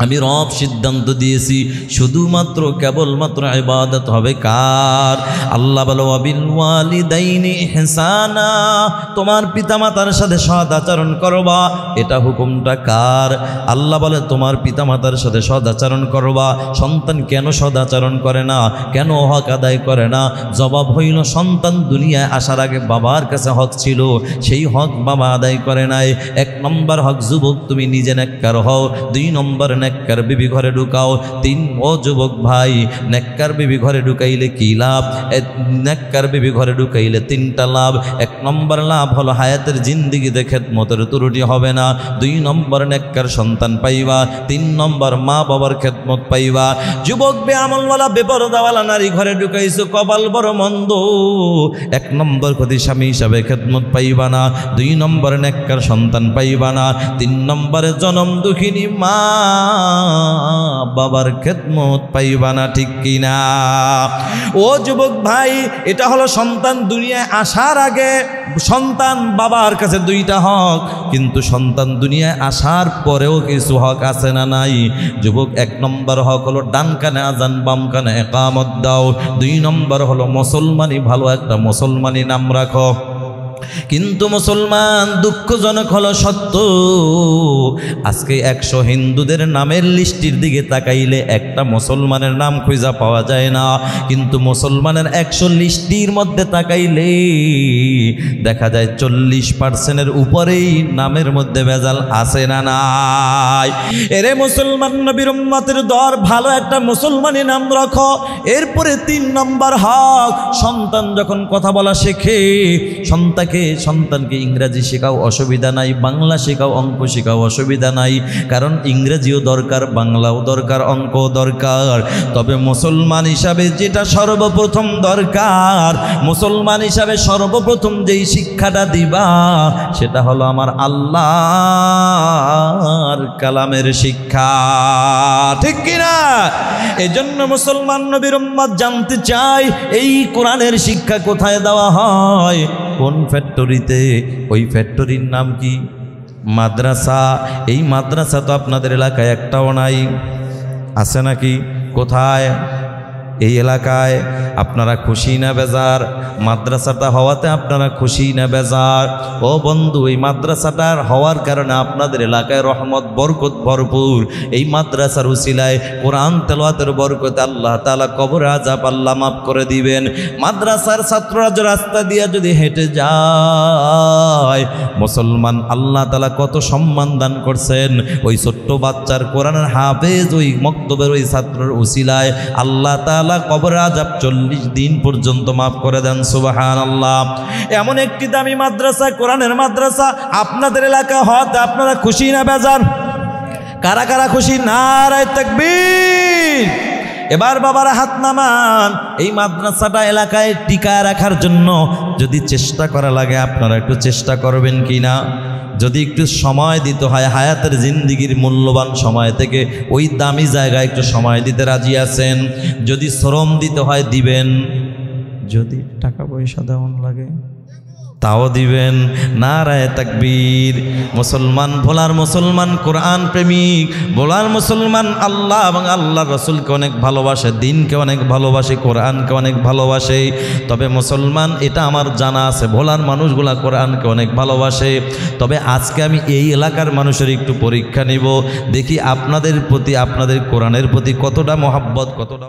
আমি রব সিদ্ধান্ত দিয়েছি শুধুমাত্র কেবলমাত্র ইবাদত হবে কার? আল্লাহ বলো ওয়াবিল ওয়ালিদাইনি ইহসানা, তোমার পিতামাতার সাথে সৎ আচরণ করবা। এটা হুকুমটা কার? আল্লাহ বলে তোমার পিতামাতার সাথে সৎ আচরণ করবা। সন্তান কেন সৎ আচরণ করে না, কেন হক আদায় করে না? জবাব হইল, সন্তান দুনিয়ায় আসার আগে বাবার কাছে হক ছিল, সেই হক বাবা আদায় করে নাই। 1 নম্বর হক, যুবক তুমি নিজে নেককার হও। 2 নম্বর নেককার বিবি ঘরে ঢুকাও। 3, ও যুবক ভাই, নেককার বিবি ঘরে ঢুকাইলে কি লাভ? নেককার বিবি ঘরে ঢুকাইলে 3টা লাভ। 1 নম্বর লাভ হলো হায়াতের জিন্দিগিতে খেদমতের ত্রুটি হবে না। 2 নম্বর নেককার সন্তান পাইবা। 3 নম্বর মা বাবার খেদমত পাইবা। যুবক বেআমলওয়ালা বেপরদাওয়ালা নারী ঘরে ঢুকাইছো, কপাল বড় মন্দ। 1 নম্বর ক্ষতি, স্বামী হিসাবে খেদমত পাইবা না। 2 নম্বর নেককার সন্তান পাইবা না। 3 নম্বরে জনম দুঃখিনী মা বাবার খেদমত পাইবা না, ঠিক কিনা? ও যুবক ভাই, এটা হলো সন্তান দুনিয়ায় আসার আগে সন্তান বাবার কাছে দুইটা হক, কিন্তু সন্তান দুনিয়ায় আসার পরেও কিছু হক আছে না নাই? যুবক, 1 নম্বর হক হলো ডান কানে আজান বাম কানে ইকামত দাও। 2 নম্বর হলো মুসলমানি, ভালো একটা মুসলমানি নাম রাখো। কিন্তু মুসলমান দুঃখজনক হলো সত্য, আজকে 100 হিন্দুদের নামের লিস্টির দিকে তাকাইলে একটা মুসলমানের নাম খুঁজে পাওয়া যায় না, কিন্তু মুসলমানের 100 লিস্টির মধ্যে তাকাইলে দেখা যায় 40% উপরেই নামের মধ্যে ভেজাল আছে না নাই? এরে মুসলমান নবীর উম্মতের দর, ভালো একটা মুসলমানি নাম রাখো। এরপরে 3 নম্বর হক, সন্তান যখন কথা বলা শেখে, সন্তানকে ইংরেজি শেখাও, অসুবিধা নাই। বাংলা শেখাও, অঙ্ক শেখাও, অসুবিধা নাই। কারণ ইংরেজিও দরকার, বাংলাও দরকার, অঙ্কও দরকার। তবে মুসলমান হিসাবে যেটা সর্বপ্রথম দরকার, মুসলমান হিসাবে সর্বপ্রথম যেই শিক্ষাটা দিবা সেটা হলো আমার আল্লাহর কালামের শিক্ষা, ঠিক কিনা? এজন্য মুসলমান নবীর উম্মত জানতে চাই এই কোরআনের শিক্ষা কোথায় দেওয়া হয়, কোন ফ্যাক্টরিতে? ওই ফ্যাক্টরির নাম কি? মাদ্রাসা। এই মাদ্রাসা তো আপনাদের এলাকায় একটাও নাই, আছে নাকি? কোথায়? এই এলাকায়। আপনারা খুশি না বেজার? মাদ্রাসাটা হওয়াতে আপনারা খুশি না বেজার? ও বন্ধু, এই মাদ্রাসাটার হওয়ার কারণে আপনাদের এলাকায় রহমত বরকত ভরপুর। এই মাদ্রাসার উসিলায় কোরআন তেলাওয়াতের বরকতে আল্লাহ তাআলা কবর আযাব আল্লাহ মাফ করে দিবেন। মাদ্রাসার ছাত্ররা যে রাস্তা দিয়ে যদি হেঁটে যায়, মুসলমান আল্লাহ তাআলা কত সম্মান দান করছেন। ওই ছোট্ট বাচ্চার কোরআনের হাফেজ, ওই মক্তবের ওই ছাত্রের উসিলায় আল্লাহ তাআলা কবর আযাব 40 দিন পর্যন্ত মাফ করে দেন। সুবহানাল্লাহ। এমন একটি দামি মাদ্রাসা, কোরআনের মাদ্রাসা আপনাদের এলাকা হওয়াতে আপনারা খুশি না বেজার? কারা কারা খুশি? নারায়ে তাকবীর। এবার বাবারা হাত নামান। এই মাদ্রাসাটা এলাকায় টিকায় রাখার জন্য যদি চেষ্টা করা লাগে, আপনারা একটু চেষ্টা করবেন কি না? যদি একটু সময় দিতে হয়, হায়াতের জিন্দিগির মূল্যবান সময় থেকে ওই দামি জায়গায় একটু সময় দিতে রাজি আছেন? যদি শ্রম দিতে হয় দিবেন, যদি টাকা পয়সা দেওয়ান লাগে তাও দিবেন। নারায়ে তাকবীর। মুসলমান, ভোলার মুসলমান কোরআন প্রেমিক, ভোলার মুসলমান আল্লাহ এবং আল্লাহর রাসূলকে অনেক ভালোবাসে, দিনকে অনেক ভালোবাসে, কোরআনকে অনেক ভালোবাসে। তবে মুসলমান, এটা আমার জানা আছে, ভোলার মানুষগুলা কোরআনকে অনেক ভালোবাসে। তবে আজকে আমি এই এলাকার মানুষের একটু পরীক্ষা নিব, দেখি আপনাদের প্রতি, আপনাদের কোরআনের প্রতি কতটা মহব্বত, কতটা